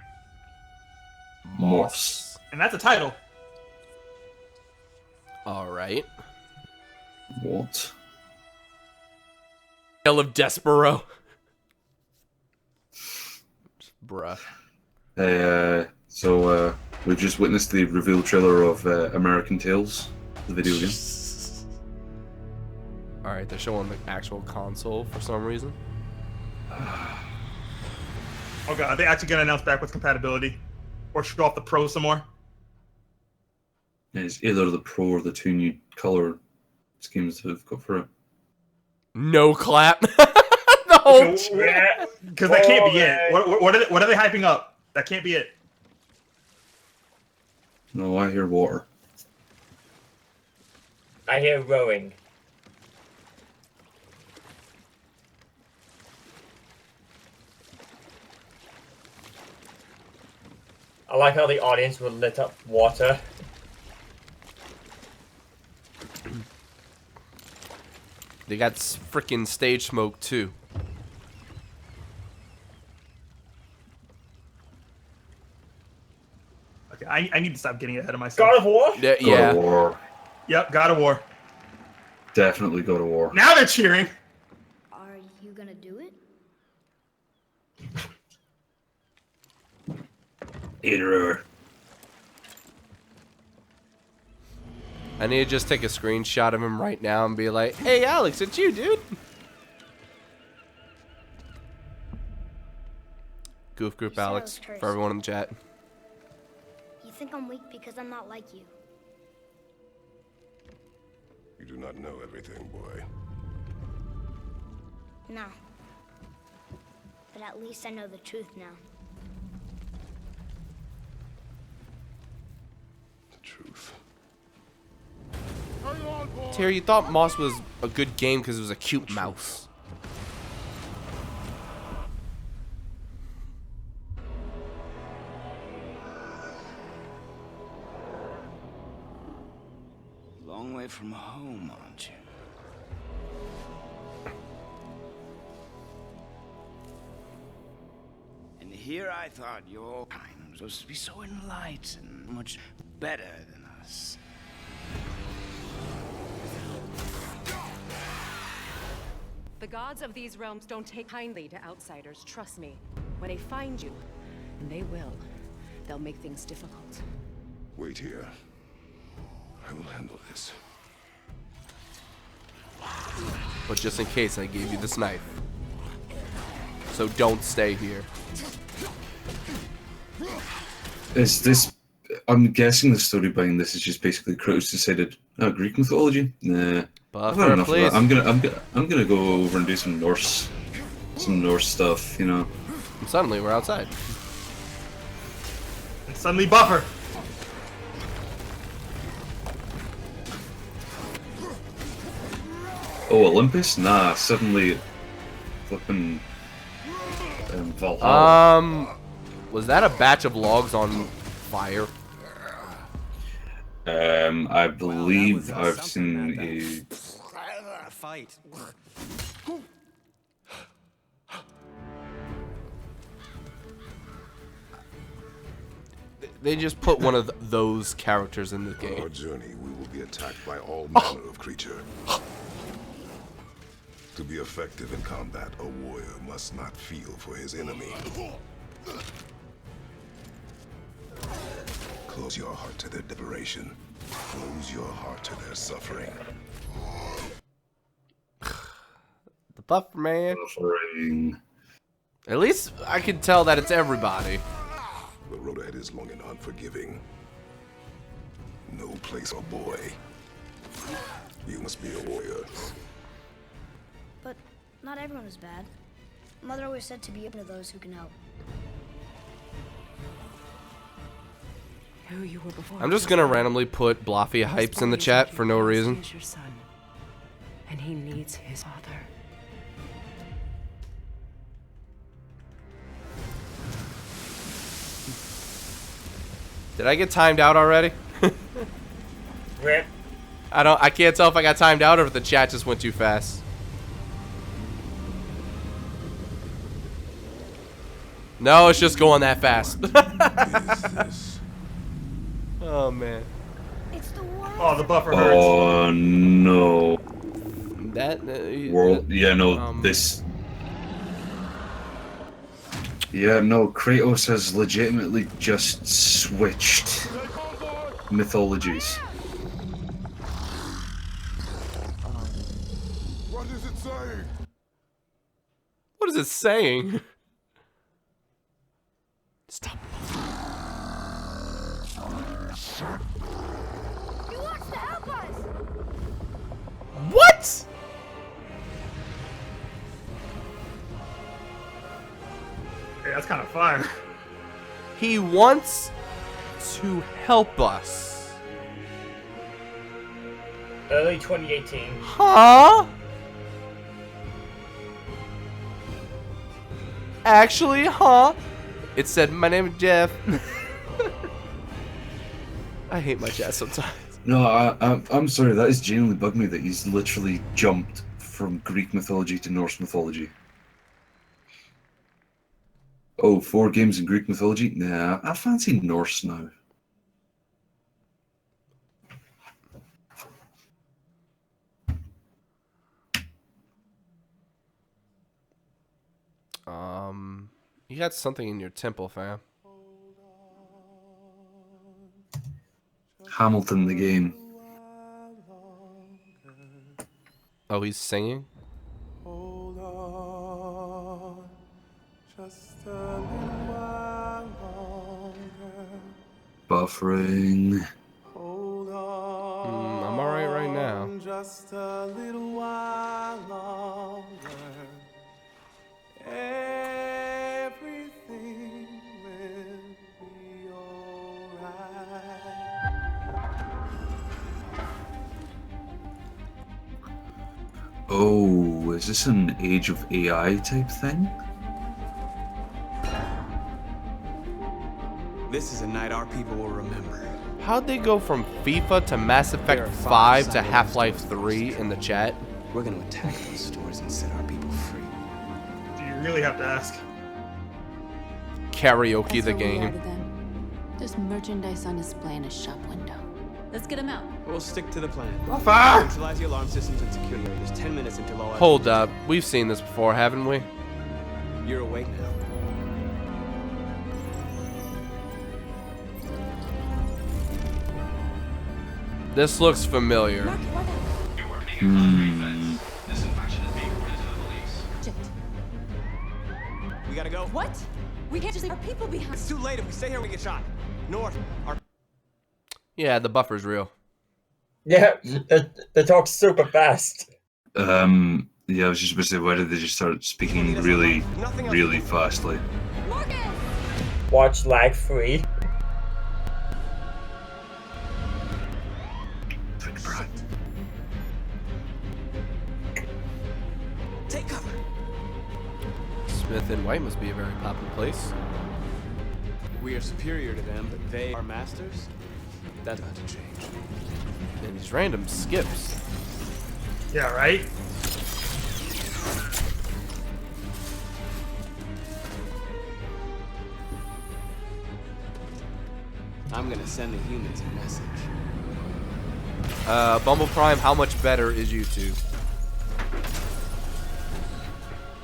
Moss. And that's a title. Alright. What? Tale of Despero. Bruh. So we've just witnessed the reveal trailer of American Tales, the video game. Alright, they're showing the actual console for some reason. Oh god, are they actually gonna announce backwards compatibility? Or show off the Pro some more? It's either the Pro or the 2 new color schemes they've got for it. No clap. The whole because that can't be it. What are they hyping up? That can't be it. No, I hear water. I hear rowing. I like how the audience would lit up water. They got freaking stage smoke too. Okay, I need to stop getting ahead of myself. God of War? Yeah. God of War. Yep, God of War. Definitely God of War. Now they're cheering. Are you gonna do it? Eater. I need to just take a screenshot of him right now and be like, "Hey, Alex, it's you, dude." GoofGroup Alex for everyone in the chat. You think I'm weak because I'm not like you. You do not know everything, boy. No. But at least I know the truth now. The truth. Terry, you thought Moss was a good game because it was a cute mouse. Long way from home, aren't you? And here I thought your kind was supposed to be so enlightened, much better than us. The gods of these realms don't take kindly to outsiders, trust me. When they find you, and they will, they'll make things difficult. Wait here. I will handle this. But just in case, I gave you this knife. So don't stay here. Is this? I'm guessing the story behind this is just basically Kratos decided, oh, Greek mythology? Nah. I've had enough of that. I'm gonna go over and do some Norse stuff, you know. And suddenly we're outside. And suddenly Buffer. Oh, Olympus? Nah, suddenly flipping Valhalla. Was that a batch of logs on fire? I believe I've seen a fight. They just put one of those characters in the On game. our journey, we will be attacked by all manner of creature. To be effective in combat, a warrior must not feel for his enemy. Close your heart to their liberation. Close your heart to their suffering. The Buffer Man. Suffering. At least I can tell that it's everybody. The road ahead is long and unforgiving. No place for a boy. You must be a warrior. But not everyone is bad. Mother always said to be open to those who can help. Who you were before. I'm just gonna randomly put Bloffy hypes in the chat for no reason. Your son, and he needs his father. Did I get timed out already? Rip. I can't tell if I got timed out or if the chat just went too fast. No, it's just going that fast. Oh man. It's the world. Oh, the buffer hurts. Oh no. That World. Yeah, no. This. Yeah, no. Kratos has legitimately just switched mythologies. What is it saying? What is it saying? Stop. He wants to help us. What? Hey, that's kind of fire. He wants to help us. Early 2018. Huh? Actually, huh? It said, my name is Jeff. I hate my chat sometimes. No, I'm sorry. That is genuinely bugged me that he's literally jumped from Greek mythology to Norse mythology. Oh, 4 games in Greek mythology? Nah, I fancy Norse now. You got something in your temple, fam. Hamilton the game. Oh, he's singing? Hold on, just a little while longer. Buffering. Hold on, I'm alright right now. Just a little while longer. Everything will be alright. Oh, is this an Age of AI type thing? This is a night our people will remember. How'd they go from FIFA to Mass Effect 5 to Half-Life 3 in the chat? We're gonna attack those stores and set our people free. Do you really have to ask? Karaoke the game. There's merchandise on display in a shop window. Let's get him out. We'll stick to the plan. Fire! Neutralize the alarm systems and secure the areas. 10 minutes until all. Hold up. We've seen this before, haven't we? You're awake now. This looks familiar. We gotta go. What? We can't just leave our people behind. It's too late. If we stay here, we get shot. North. Yeah, the buffer's real. Yeah, they talk super fast. Yeah, I was just about to say, why did they just start speaking really, really fastly? Watch lag free. Take cover. Smith and White must be a very popular place. We are superior to them, but they are masters. That's about to change. And these random skips. Yeah, right? I'm gonna send the humans a message. Bumble Prime, how much better is YouTube?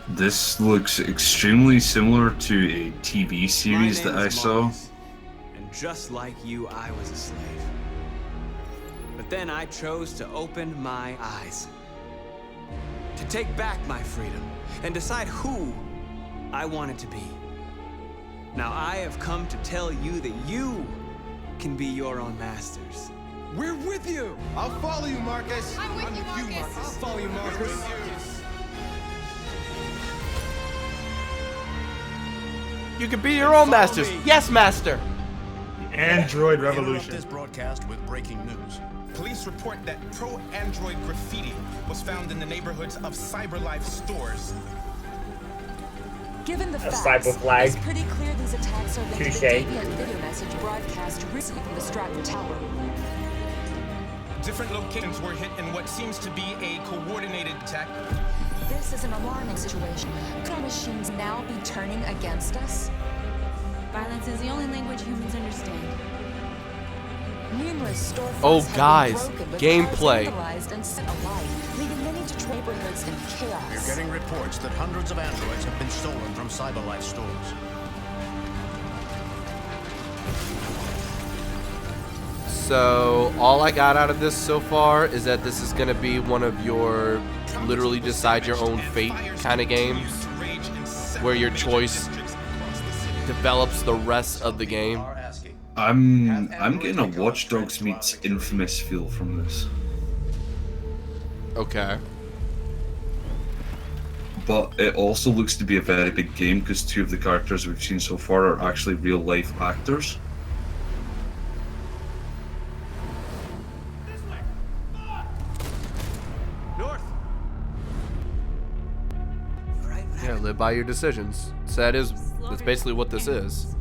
This looks extremely similar to a TV series that I saw. And just like you, I was a slave. But then I chose to open my eyes. To take back my freedom and decide who I wanted to be. Now I have come to tell you that you can be your own masters. We're with you. I'll follow you, Marcus. I'm with you, Marcus. I'll follow you, Marcus. You can be your own masters. Yes, master. Android Interrupt revolution. this broadcast with breaking news. Police report that pro-Android graffiti was found in the neighborhoods of CyberLife stores. Given the A facts, cyber flag. it's pretty clear these attacks are linked to the Touché. deviant video message broadcast recently from the Stratton Tower. Different locations were hit in what seems to be a coordinated attack. This is an alarming situation. Could our machines now be turning against us? Violence is the only language humans understand. Numerous storefronts Oh, have guys, been broken, but gameplay. cars vandalized and set alight, leaving many Detroit neighborhoods in chaos. We're getting reports that hundreds of androids have been stolen from CyberLife stores. So all I got out of this so far is that this is gonna be one of your literally decide your own fate kind of games, where your choice develops the rest of the game. I'm getting a Watch Dogs meets Infamous feel from this. Okay. But it also looks to be a very big game because 2 of the characters we've seen so far are actually real life actors. Yeah, live by your decisions. So that's basically what this is.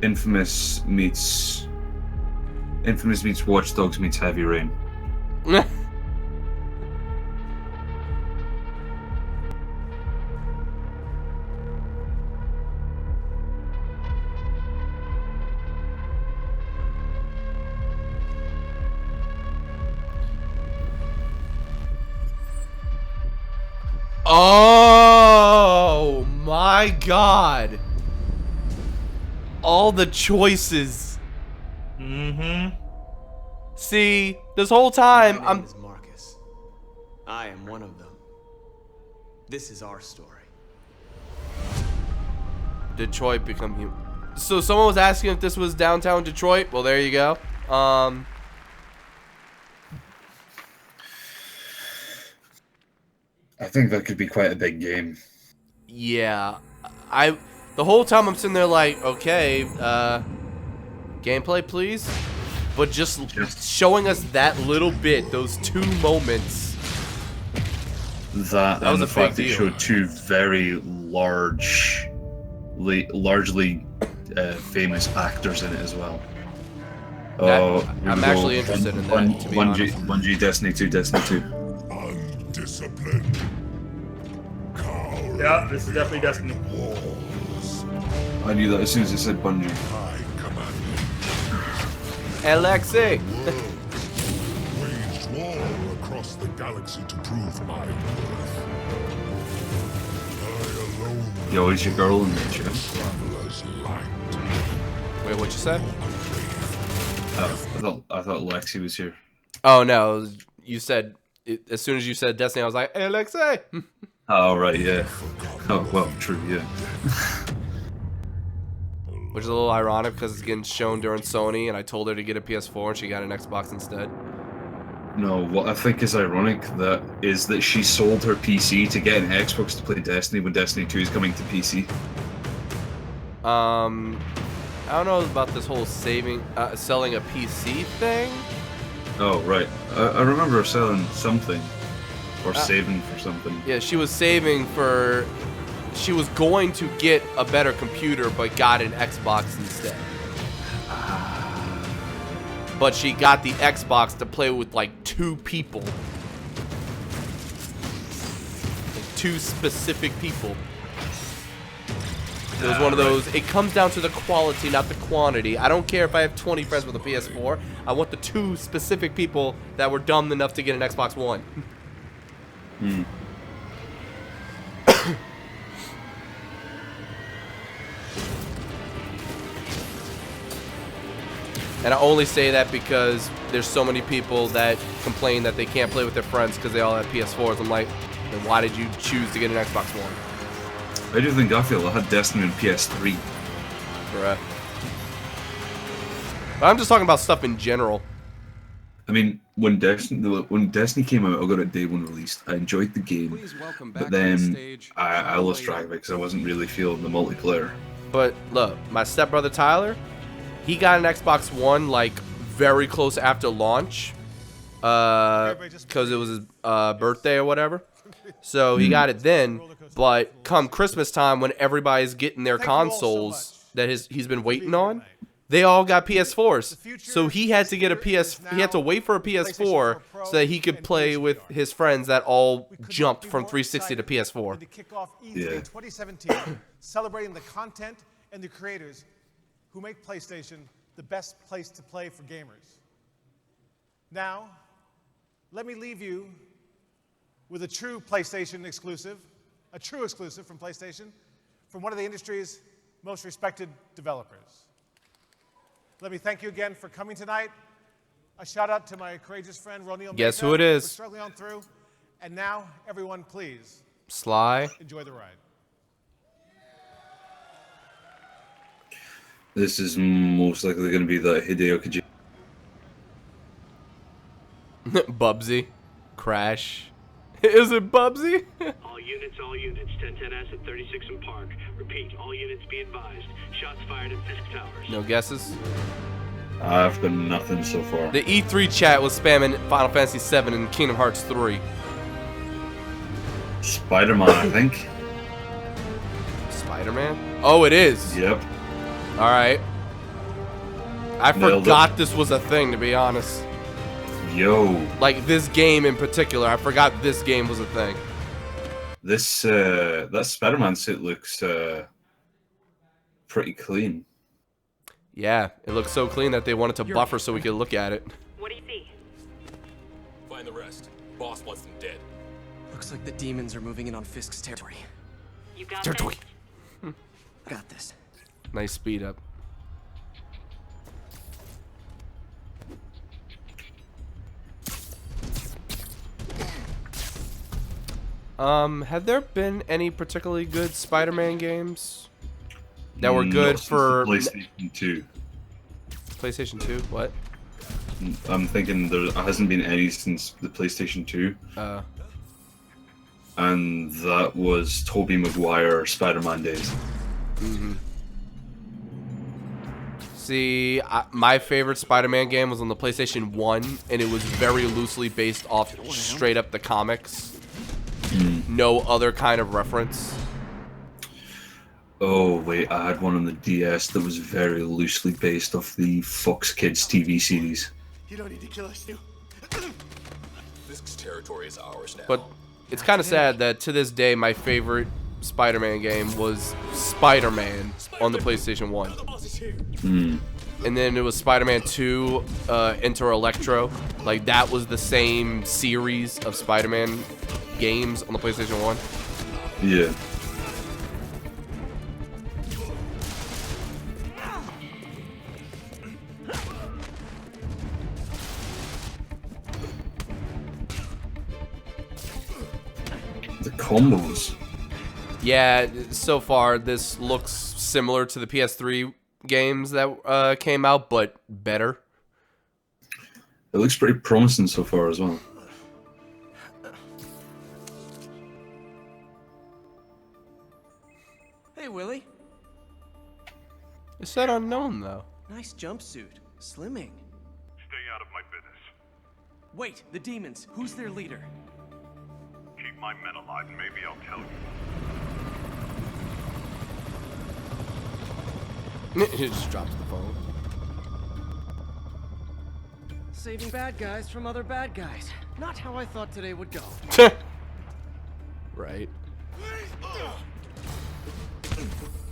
Infamous meets Watch Dogs meets Heavy Rain. Oh my god. All the choices. See, this whole time My name is Marcus. I am one of them. This is our story. Detroit become human. So someone was asking if this was downtown Detroit. Well, there you go. I think that could be quite a big game. Yeah, the whole time I'm sitting there like, okay, gameplay please, but just showing us that little bit, those 2 moments. That was and a the fact big they deal. showed 2 very largely famous actors in it as well. That- Here I'm we go. actually interested in that, to be honest. Bungie, Destiny 2, Destiny 2. Undisciplined. Yeah, this is definitely Destiny. I knew that as soon as it said Bungie. Alexei. Waged war across the galaxy to prove my worth. I alone Yo, is your girl in the chat? traveler's light. Wait, what you said? I thought Lexi was here. Oh no, you said as soon as you said Destiny, I was like, hey, Alexei. Oh right, yeah. Oh well, true, yeah. Which is a little ironic because it's getting shown during Sony, and I told her to get a PS4 and she got an Xbox instead. No, what I think is ironic is that she sold her PC to get an Xbox to play Destiny when Destiny 2 is coming to PC. I don't know about this whole selling a PC thing. Oh right, I remember her selling something, or saving for something. Yeah, she was saving for. She was going to get a better computer, but got an Xbox instead. But she got the Xbox to play with like 2 people. Like 2 specific people. It was one of those, it comes down to the quality, not the quantity. I don't care if I have 20 friends with a PS4. I want the 2 specific people that were dumb enough to get an Xbox One. And I only say that because there's so many people that complain that they can't play with their friends because they all have PS4s. I'm like, then why did you choose to get an Xbox One? How do you think I feel? I had Destiny on PS3. Bruh. I'm just talking about stuff in general. I mean, when Destiny came out, I got it day one released. I enjoyed the game, but then I lost track of it because I wasn't really feeling the multiplayer. But look, my stepbrother Tyler, he got an Xbox One like very close after launch, because it was his birthday or whatever. So he got it then. But come Christmas time, when everybody's getting their consoles that he's been waiting on, they all got PS4s. So he had to get he had to wait for a PS4 so that he could play with his friends that all jumped from 360 to PS4. To kick off E3 2017, celebrating the content and the creators who make PlayStation the best place to play for gamers. Now, let me leave you with a true PlayStation exclusive, a true exclusive from PlayStation, from one of the industry's most respected developers. Let me thank you again for coming tonight. A shout out to my courageous friend Ronil. Guess who it is? For struggling on through. And now, everyone, please Sly. enjoy the ride. This is most likely going to be the Hideo Kojima. Bubsy. Crash. Is it Bubsy? All units, 1010S at 36 and Park. Repeat, all units be advised. Shots fired at Fisk Towers. No guesses? I've got nothing so far. The E3 chat was spamming Final Fantasy VII and Kingdom Hearts 3. Spider-Man, I think. Spider-Man? Oh, it is. Yep. Alright. I Nailed forgot this was a thing, to be honest. Yo. Like, this game in particular. I forgot this game was a thing. This, that Spider-Man suit looks, pretty clean. Yeah, it looks so clean that they wanted to buffer so we could look at it. What do you see? Find the rest. Boss wants them dead. Looks like the demons are moving in on Fisk's territory. You got Territory. Got this. Nice speed up. Have there been any particularly good Spider-Man games that were good for PlayStation 2? PlayStation 2? What? I'm thinking there hasn't been any since the PlayStation 2. And that was Tobey Maguire Spider-Man days. Mm-hmm. See, my favorite Spider-Man game was on the PlayStation 1, and it was very loosely based off straight up the comics. No other kind of reference. Oh, wait, I had one on the DS that was very loosely based off the Fox Kids TV series. You don't need to kill us, you. Fisk's territory is ours now. But it's kind of sad that to this day, my favorite Spider-Man game was Spider-Man on the PlayStation 1. And then it was Spider-Man 2, Enter Electro. Like, that was the same series of Spider-Man games on the PlayStation 1. Yeah. The combos. Yeah, so far this looks similar to the PS3 games that came out, but better. It looks pretty promising so far as well. Hey, Willie. It said unknown, though. Nice jumpsuit. Slimming. Stay out of my business. Wait, the demons. Who's their leader? Keep my men alive and maybe I'll tell you. He just drops the phone. Saving bad guys from other bad guys. Not how I thought today would go. Right.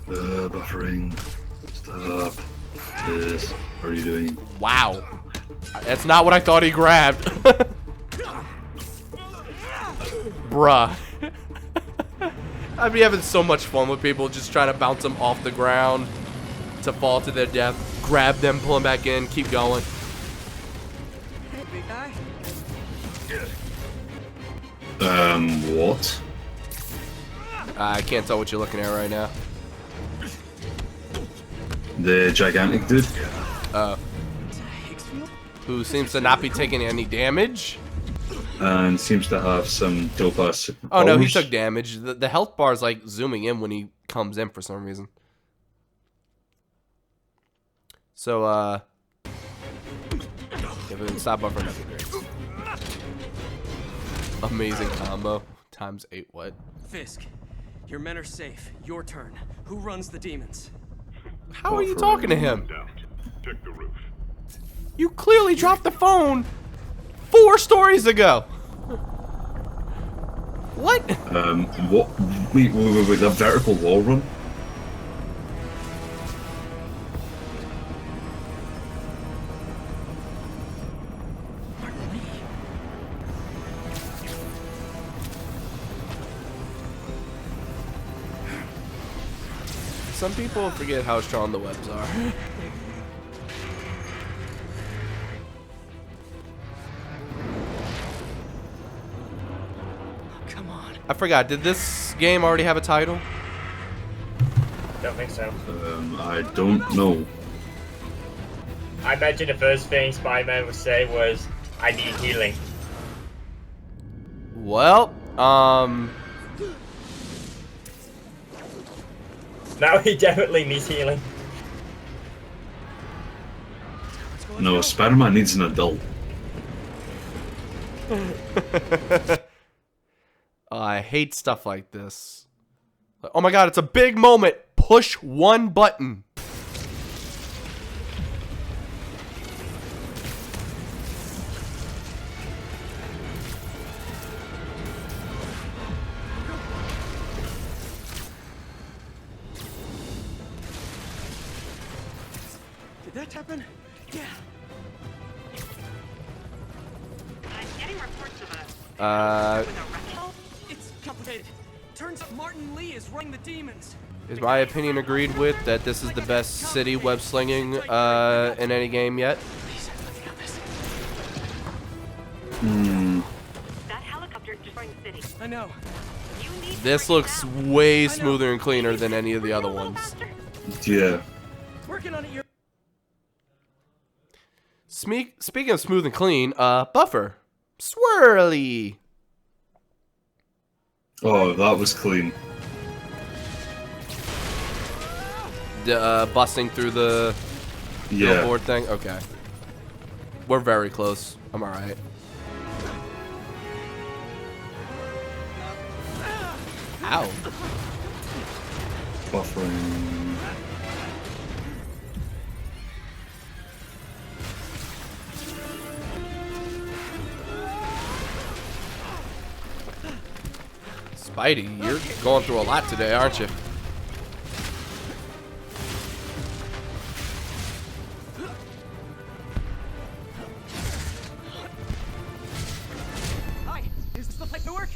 Buffering. Stop. This. What are you doing? Wow. That's not what I thought he grabbed. Bruh. I'd be having so much fun with people just trying to bounce them off the ground to fall to their death. Grab them, pull them back in, keep going. Hey, big guy. What? I can't tell what you're looking at right now. The gigantic dude. Who seems to not be taking any damage. And seems to have some dope ass. Oh no, he took damage. The health bar is like zooming in when he comes in for some reason. So, if it would stop buffering, that'd be great. Amazing combo. Times 8 what? Fisk, your men are safe. Your turn. Who runs the demons? How are you talking to him? Check the roof. You clearly dropped the phone 4 stories ago. What? What? Wait, the vertical wall run? Some people forget how strong the webs are. Come on. I forgot, did this game already have a title? Don't think so. I don't know. I imagine the first thing Spider-Man would say was, I need healing. Well, Now he definitely needs healing. No, Spider-Man needs an adult. I hate stuff like this. Oh my god, it's a big moment. Push one button. Did that happen? Yeah. I'm getting reports of It's complicated. Turns out Martin Lee is running the demons. Is my opinion agreed with that this is the best city web slinging in any game yet? that helicopter destroying the city. I know. This looks way smoother and cleaner than any of the other ones. Yeah. Working on it. You're Speaking of smooth and clean, Buffer. Swirly. Oh, that was clean. Busting through the Yeah. billboard thing? Okay. We're very close. I'm alright. Ow. Buffering. Spidey, you're going through a lot today, aren't you? Hi. Is this the place to work?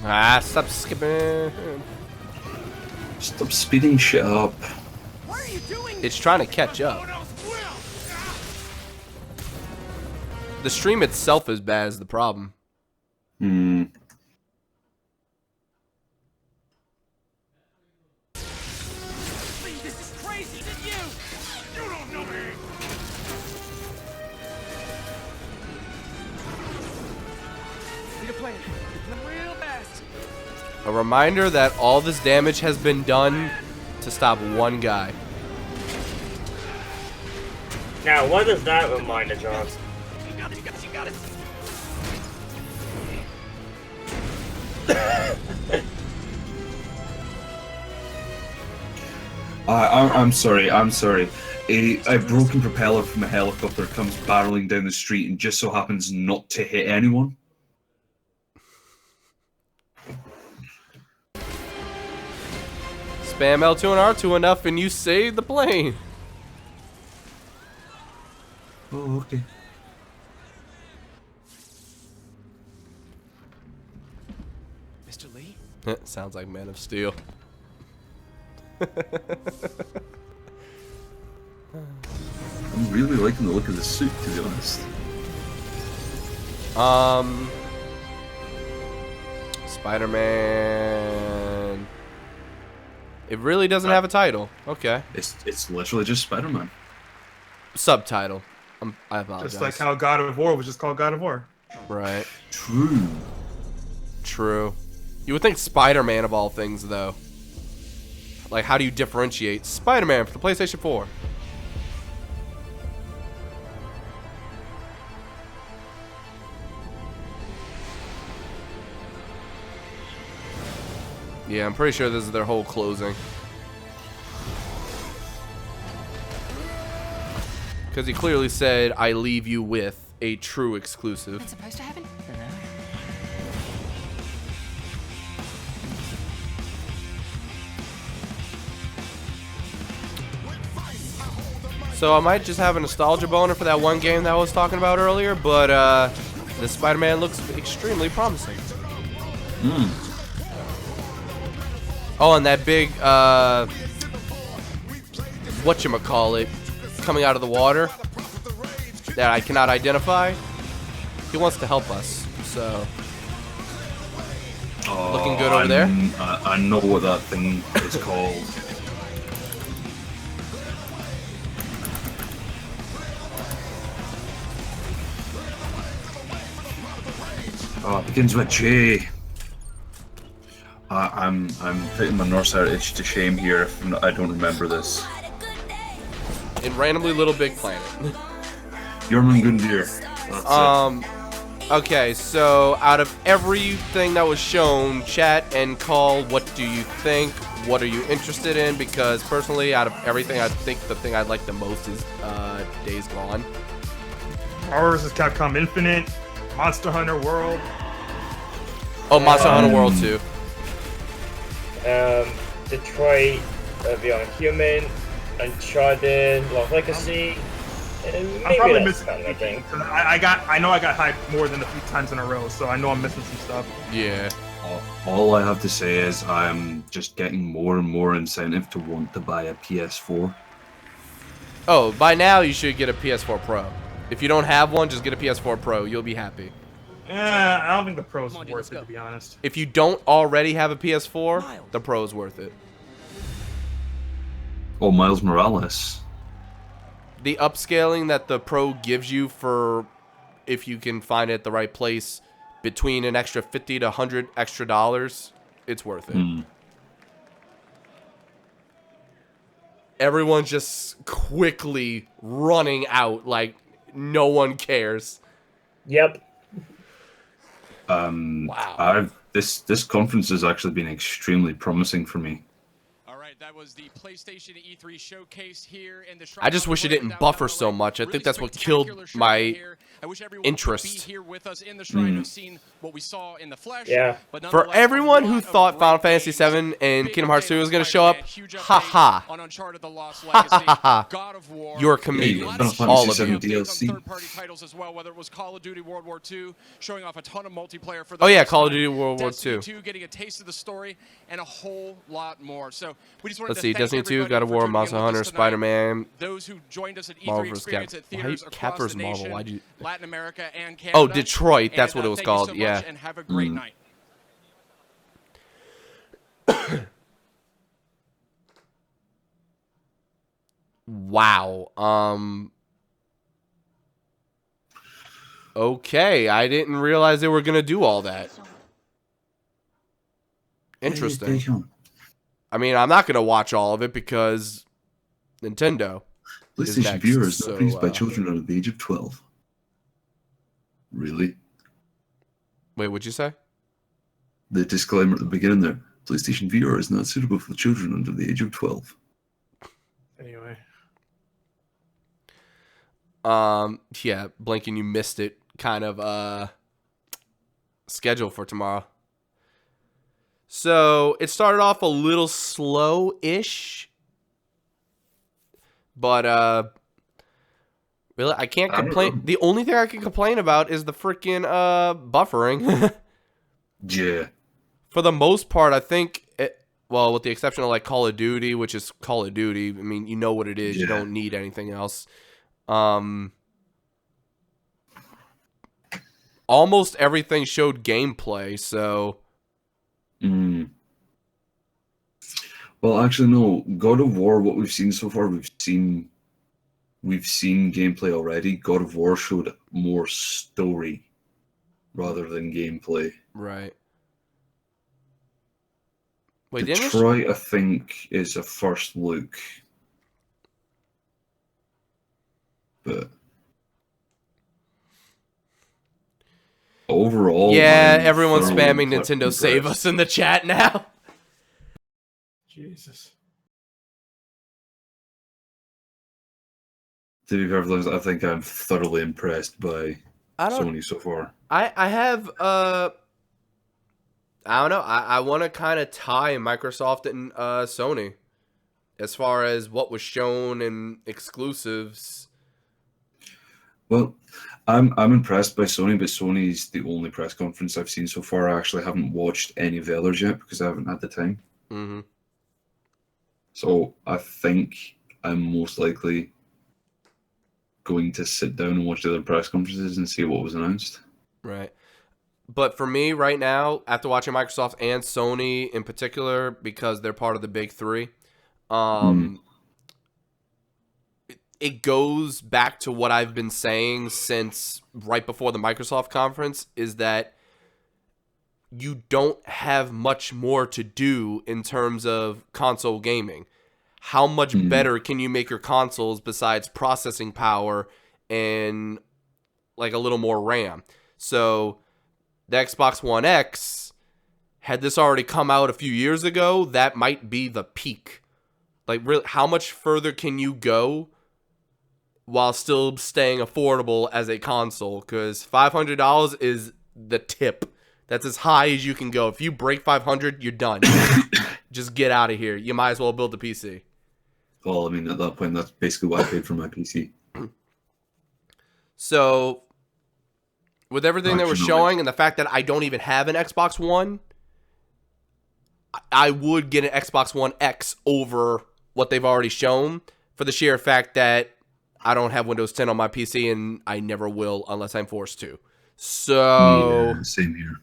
Ah, stop skipping. Stop speeding shit up. What are you doing? It's trying to catch up. The stream itself is bad is the problem. Hmm. This is crazy. Is it you? You don't know me. Need a plan. I'm real fast. A reminder that all this damage has been done to stop one guy. Now, what does that remind us of? You got it. You got it. You got it. I'm sorry. I'm sorry. A broken propeller from a helicopter comes barreling down the street and just so happens not to hit anyone. Spam L2 and R2 enough and you save the plane. Oh, okay. Mr. Lee? Sounds like Man of Steel. I'm really liking the look of the suit, to be honest. Spider-Man It really doesn't have a title. Okay. It's literally just Spider-Man. Subtitle. I apologize. Just like how God of War was just called God of War. Right. True. True. You would think Spider-Man of all things, though. Like, how do you differentiate Spider-Man for the PlayStation 4? Yeah, I'm pretty sure this is their whole closing. Because he clearly said, I leave you with a true exclusive. It's supposed to happen? So I might just have a nostalgia boner for that one game that I was talking about earlier, but the Spider-Man looks extremely promising. Oh, and that big, whatchamacallit, coming out of the water that I cannot identify, he wants to help us, so. Looking good over there. I know what that thing is called. Oh, it begins with J. I'm putting my Norse heritage to shame here if I don't remember this. In Randomly Little Big Planet. Jormungandr. Okay, so out of everything that was shown, chat and call, what do you think? What are you interested in? Because personally, out of everything, I think the thing I'd like the most is Days Gone. Marvel vs. Capcom Infinite, Monster Hunter World. Oh, Monster Hunter World 2. Detroit, Beyond Human, Uncharted, Lost Legacy, and I'm maybe probably that's missing. kind of, I think. I know I got hyped more than a few times in a row, so I know I'm missing some stuff. Yeah. All I have to say is I'm just getting more and more incentive to want to buy a PS4. Oh, by now you should get a PS4 Pro. If you don't have one, just get a PS4 Pro. You'll be happy. Yeah, I don't think the Pro's worth it, to be honest. If you don't already have a PS4, the Pro's worth it. Oh, Miles Morales. The upscaling that the Pro gives you for, if you can find it at the right place, between an extra $50 to $100 extra, it's worth it. Everyone's just quickly running out like no one cares. Yep. Wow. This conference has actually been extremely promising for me. That was the PlayStation E3 showcase here in the I just wish it didn't buffer so much. I think that's what killed my interest. Here with us in the shrine who've seen what we saw in the flesh. Yeah. For everyone who thought Final Fantasy VII and Kingdom Hearts 2 was going to show up, haha. You're a comedian. All of you. Third-party titles as well, whether it was Call of Duty World War II, showing off a ton of multiplayer for the Oh yeah, first Call of time, Duty World War Destiny II. 2 getting a taste of the story, and a whole lot more. So we just wanted Let's to see, thank Destiny 2, everybody God of for War, tuning in Monster with Hunter, us tonight. Spider-Man, Those who joined us at E3 Marvel vs. Experience at theaters across the nation, Why'd you... Latin America and Canada. Oh, Detroit, that's And, what it was thank you called, so yeah. much, and have a great night. Wow. Okay, I didn't realize they were gonna do all that. Interesting. I mean, I'm not gonna watch all of it because Nintendo is PlayStation next. viewers So, not pleased by children under the age of 12. Really? Wait, what'd you say? The disclaimer at the beginning there. PlayStation VR is not suitable for children under the age of 12. Anyway. Yeah, blinking, you missed it. Kind of schedule for tomorrow. So it started off a little slow-ish, but really, I can't complain. The only thing I can complain about is the freaking buffering. Yeah. For the most part, I think well, with the exception of like Call of Duty, which is Call of Duty. I mean, you know what it is. Yeah. You don't need anything else. Almost everything showed gameplay, so. Well, actually, no. God of War, what we've seen so far, we've seen gameplay already. God of War showed more story rather than gameplay. Right. Wait, Detroit, I think, is a first look. But overall, yeah, I'm everyone's thoroughly spamming Nintendo Save Us in the chat now. Jesus. To be perfectly honest, I think I'm thoroughly impressed by Sony so far. I have I don't know. I want to kind of tie Microsoft and Sony as far as what was shown and exclusives. Well, I'm impressed by Sony, but Sony's the only press conference I've seen so far. I actually haven't watched any of the others yet because I haven't had the time. Mm-hmm. So I think I'm most likely going to sit down and watch the other press conferences and see what was announced. Right. But for me right now, after watching Microsoft and Sony in particular, because they're part of the big three, it goes back to what I've been saying since right before the Microsoft conference, is that you don't have much more to do in terms of console gaming. How much better can you make your consoles besides processing power and like a little more RAM? So the Xbox One X, had this already come out a few years ago, that might be the peak. Like, really, how much further can you go while still staying affordable as a console? Because $500 is the tip. That's as high as you can go. If you break 500, you're done. Just get out of here. You might as well build a PC. Well, I mean, at that point, that's basically what I paid for my PC. So, with everything they were showing and the fact that I don't even have an Xbox One, I would get an Xbox One X over what they've already shown for the sheer fact that I don't have Windows 10 on my PC and I never will unless I'm forced to. So, yeah, same here.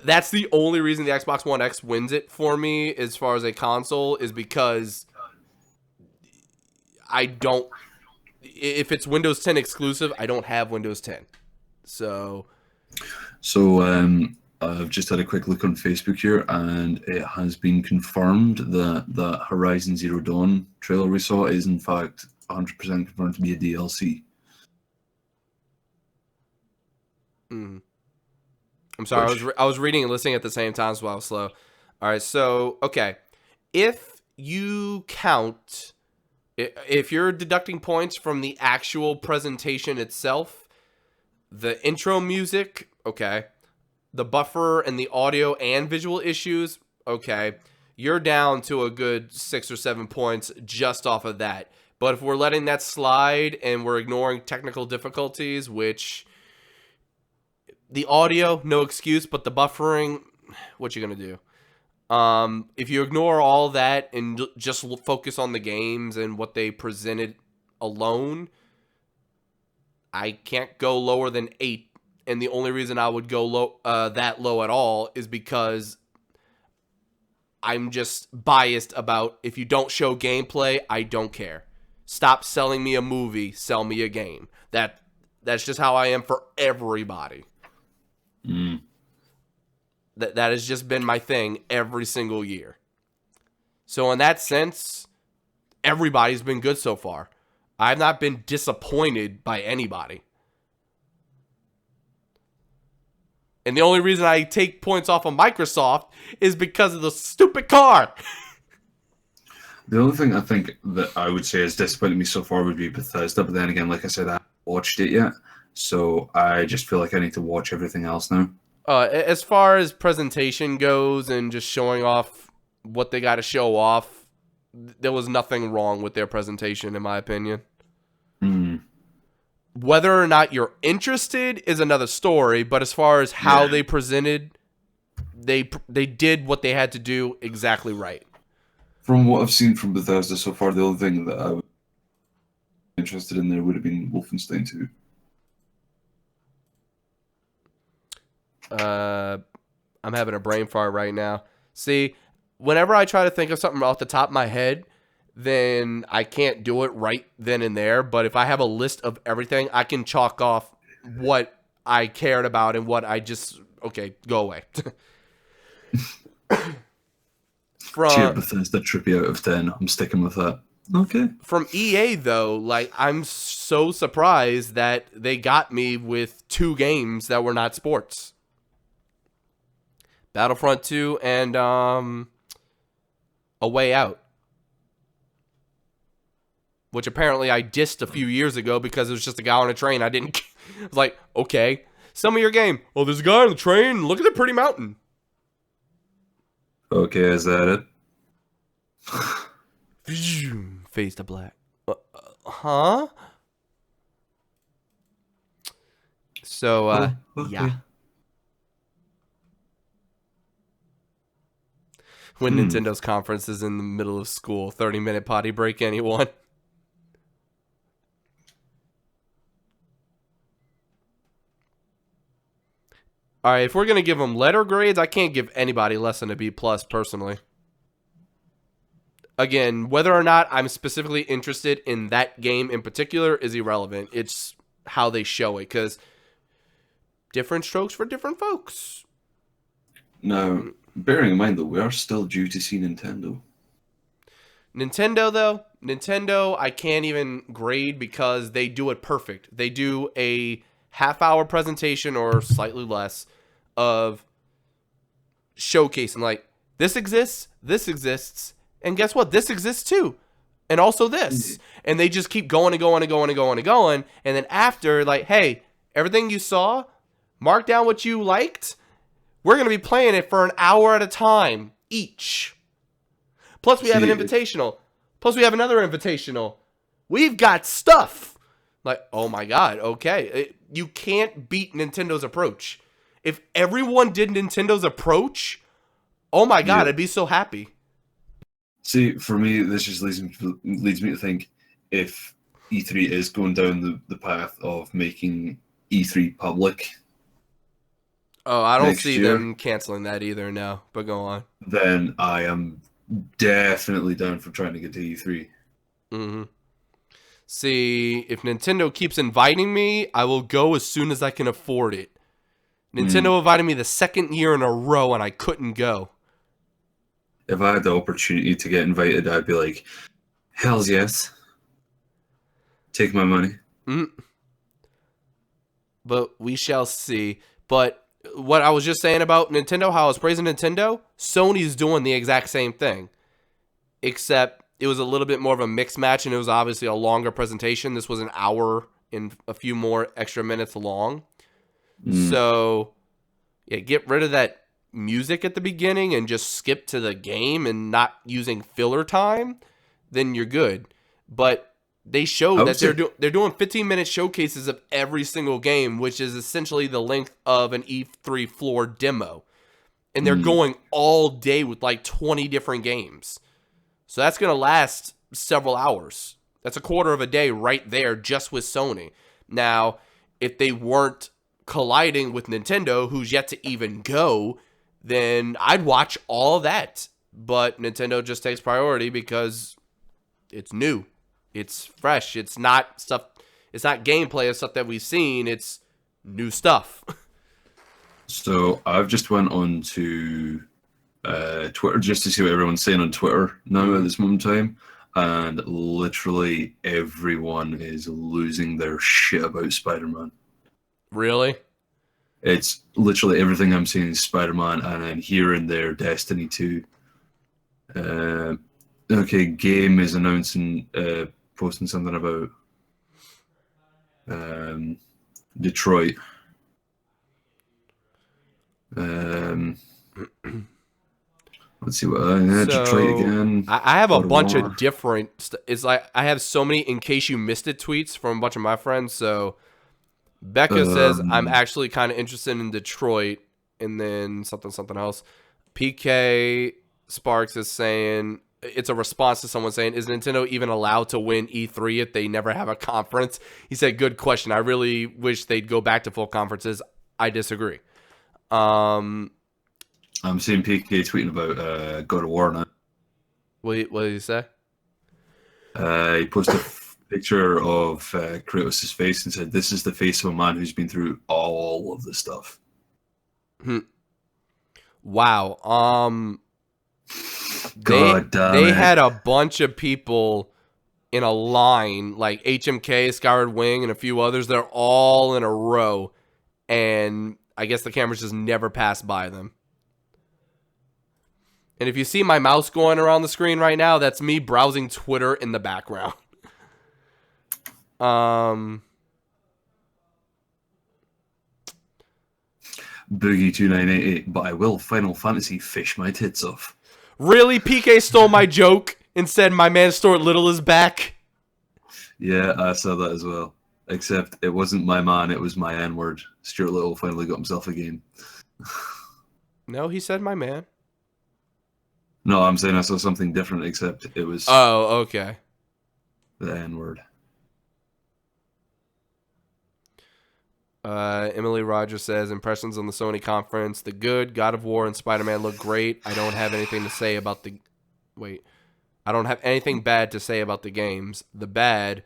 That's the only reason the Xbox One X wins it for me as far as a console, is because I don't, if it's Windows 10 exclusive, I don't have Windows 10. So I've just had a quick look on Facebook here, and it has been confirmed that the Horizon Zero Dawn trailer we saw is in fact 100% confirmed to be a DLC. I'm sorry, I was reading and listening at the same time, so I was slow. All right, so, okay. If you count, if you're deducting points from the actual presentation itself, the intro music, okay, the buffer and the audio and visual issues, okay, you're down to a good 6 or 7 points just off of that. But if we're letting that slide and we're ignoring technical difficulties, which the audio, no excuse, but the buffering, what you gonna do? If you ignore all that and just focus on the games and what they presented alone, I can't go lower than 8. And the only reason I would go that low at all is because I'm just biased about, if you don't show gameplay, I don't care. Stop selling me a movie, sell me a game. That's just how I am for everybody. That has just been my thing every single year. So in that sense, everybody's been good so far. I've not been disappointed by anybody. And the only reason I take points off of Microsoft is because of the stupid car. The only thing I think that I would say has disappointed me so far would be Bethesda, but then again, like I said, I haven't watched it yet, so I just feel like I need to watch everything else now. As far as presentation goes and just showing off what they got to show off, there was nothing wrong with their presentation, in my opinion. Whether or not you're interested is another story, but as far as how they presented, they did what they had to do exactly right. From what I've seen from Bethesda so far, the only thing that I was interested in there would have been Wolfenstein 2. I'm having a brain fart right now. See, whenever I try to think of something off the top of my head, then I can't do it right then and there. But if I have a list of everything, I can chalk off what I cared about and what I just, okay, go away. Tier Bethesda trippy out of 10. I'm sticking with that. Okay. From EA, though, like, I'm so surprised that they got me with 2 games that were not sports. Battlefront 2 and A Way Out. Which apparently I dissed a few years ago because it was just a guy on a train. I didn't... I was like, okay. Some of your game. Oh, there's a guy on the train. Look at the pretty mountain. Okay, is that it? Face to black. Huh? So, okay. yeah. When Nintendo's conference is in the middle of school, 30-minute potty break, anyone? All right, if we're going to give them letter grades, I can't give anybody less than a B+ personally. Again, whether or not I'm specifically interested in that game in particular is irrelevant. It's how they show it, because different strokes for different folks. Now, bearing in mind that we are still due to see Nintendo. Nintendo, I can't even grade because they do it perfect. They do a half-hour presentation or slightly less of showcasing, like, this exists, and guess what? This exists too. And also this. And they just keep going and going and going and going and going. And then after, like, hey, everything you saw, mark down what you liked. We're going to be playing it for an hour at a time each. Plus, we have an invitational. Plus, we have another invitational. We've got stuff. Like, oh my God, okay. You can't beat Nintendo's approach. If everyone did Nintendo's approach, oh my God, I'd be so happy. See, for me, this just leads me to think if E3 is going down the path of making E3 public. Oh, I don't see them canceling that either, no. But go on. Then I am definitely down for trying to get to E3. Mm-hmm. See, if Nintendo keeps inviting me, I will go as soon as I can afford it. Nintendo invited me the 2nd year in a row, and I couldn't go. If I had the opportunity to get invited, I'd be like, hells yes. Take my money. But we shall see. But what I was just saying about Nintendo, how I was praising Nintendo, Sony's doing the exact same thing. Except it was a little bit more of a mixed match, and it was obviously a longer presentation. This was an hour and a few more extra minutes long. So, yeah, get rid of that music at the beginning and just skip to the game and not using filler time, then you're good. But they showed that they're doing 15-minute showcases of every single game, which is essentially the length of an E3 floor demo. And they're going all day with like 20 different games. So that's going to last several hours. That's a quarter of a day right there just with Sony. Now, if they weren't colliding with Nintendo, who's yet to even go, then I'd watch all of that. But Nintendo just takes priority because it's new. It's fresh. It's not stuff. It's not gameplay of stuff that we've seen. It's new stuff. So I've just went on to Twitter just to see what everyone's saying on Twitter now at this moment in time. And literally everyone is losing their shit about Spider-Man. Really? It's literally everything I'm seeing is Spider-Man, and then here and there Destiny 2. Okay, Game is announcing, posting something about Detroit. Let's see what Detroit again. I have a bunch of different. It's like I have so many in case you missed it tweets from a bunch of my friends. So Becca says I'm actually kind of interested in Detroit, and then something else. PK Sparks is saying it's a response to someone saying, is Nintendo even allowed to win E3 if they never have a conference? He said, good question. I really wish they'd go back to full conferences. I disagree. I'm seeing PK tweeting about God of War now. What did he say? He posted a picture of Kratos' face and said, "This is the face of a man who's been through all of the stuff." Wow. God damn they it. had a bunch of people in a line, like HMK, Skyward Wing, and a few others. They're all in a row, and I guess the cameras just never pass by them. And if you see my mouse going around the screen right now, that's me browsing Twitter in the background. Boogie2988, but I will Final Fantasy fish my tits off. Really? PK stole my joke and said my man Stuart Little is back? Yeah, I saw that as well. Except it wasn't my man, it was my N-word. Stuart Little finally got himself a game. No, he said my man. No, I'm saying I saw something different, except it was... Oh, okay. The N-word. Emily Rogers says, impressions on the Sony conference. The good, God of War and Spider-Man look great. I don't have anything to say about the... Wait. I don't have anything bad to say about the games. The bad,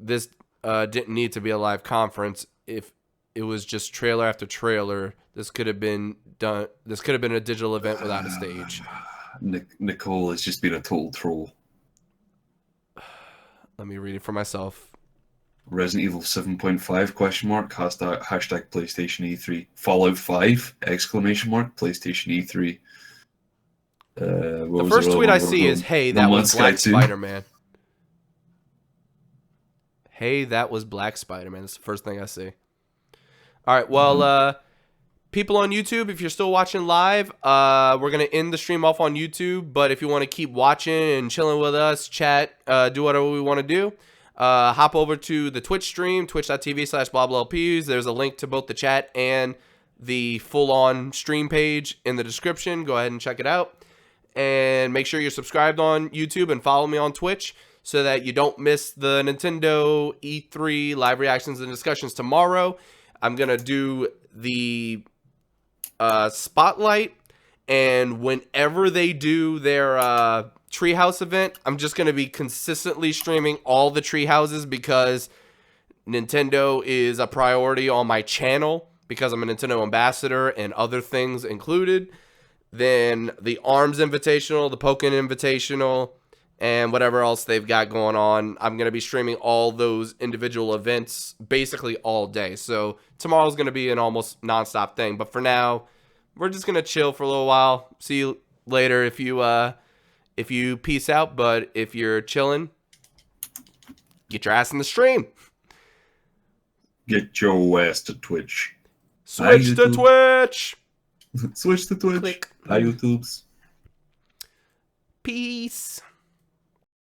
this didn't need to be a live conference. If it was just trailer after trailer, this could have been done. This could have been a digital event without a stage. Nicole has just been a total troll. Let me read it for myself. Resident Evil 7.5 question mark hashtag PlayStation E3. Fallout 5 exclamation mark PlayStation E3. The first tweet I see is, "Hey, that was Black Spider-Man." Hey, that was Black Spider-Man. That's the first thing I see. All right, well, people on YouTube, if you're still watching live, we're going to end the stream off on YouTube. But if you want to keep watching and chilling with us, chat, do whatever we want to do, hop over to the Twitch stream, twitch.tv/BlahBlahPews. There's a link to both the chat and the full-on stream page in the description. Go ahead and check it out. And make sure you're subscribed on YouTube and follow me on Twitch so that you don't miss the Nintendo E3 live reactions and discussions tomorrow. I'm going to do the spotlight, and whenever they do their Treehouse event, I'm just going to be consistently streaming all the Treehouses because Nintendo is a priority on my channel because I'm a Nintendo ambassador and other things included. Then the ARMS Invitational, the Pokken Invitational, and whatever else they've got going on. I'm going to be streaming all those individual events basically all day. So tomorrow's going to be an almost nonstop thing. But for now, we're just going to chill for a little while. See you later if you peace out. But if you're chilling, get your ass in the stream. Get your ass to Twitch. Switch to Twitch. Switch to Twitch. Click. Hi, YouTubes. Peace.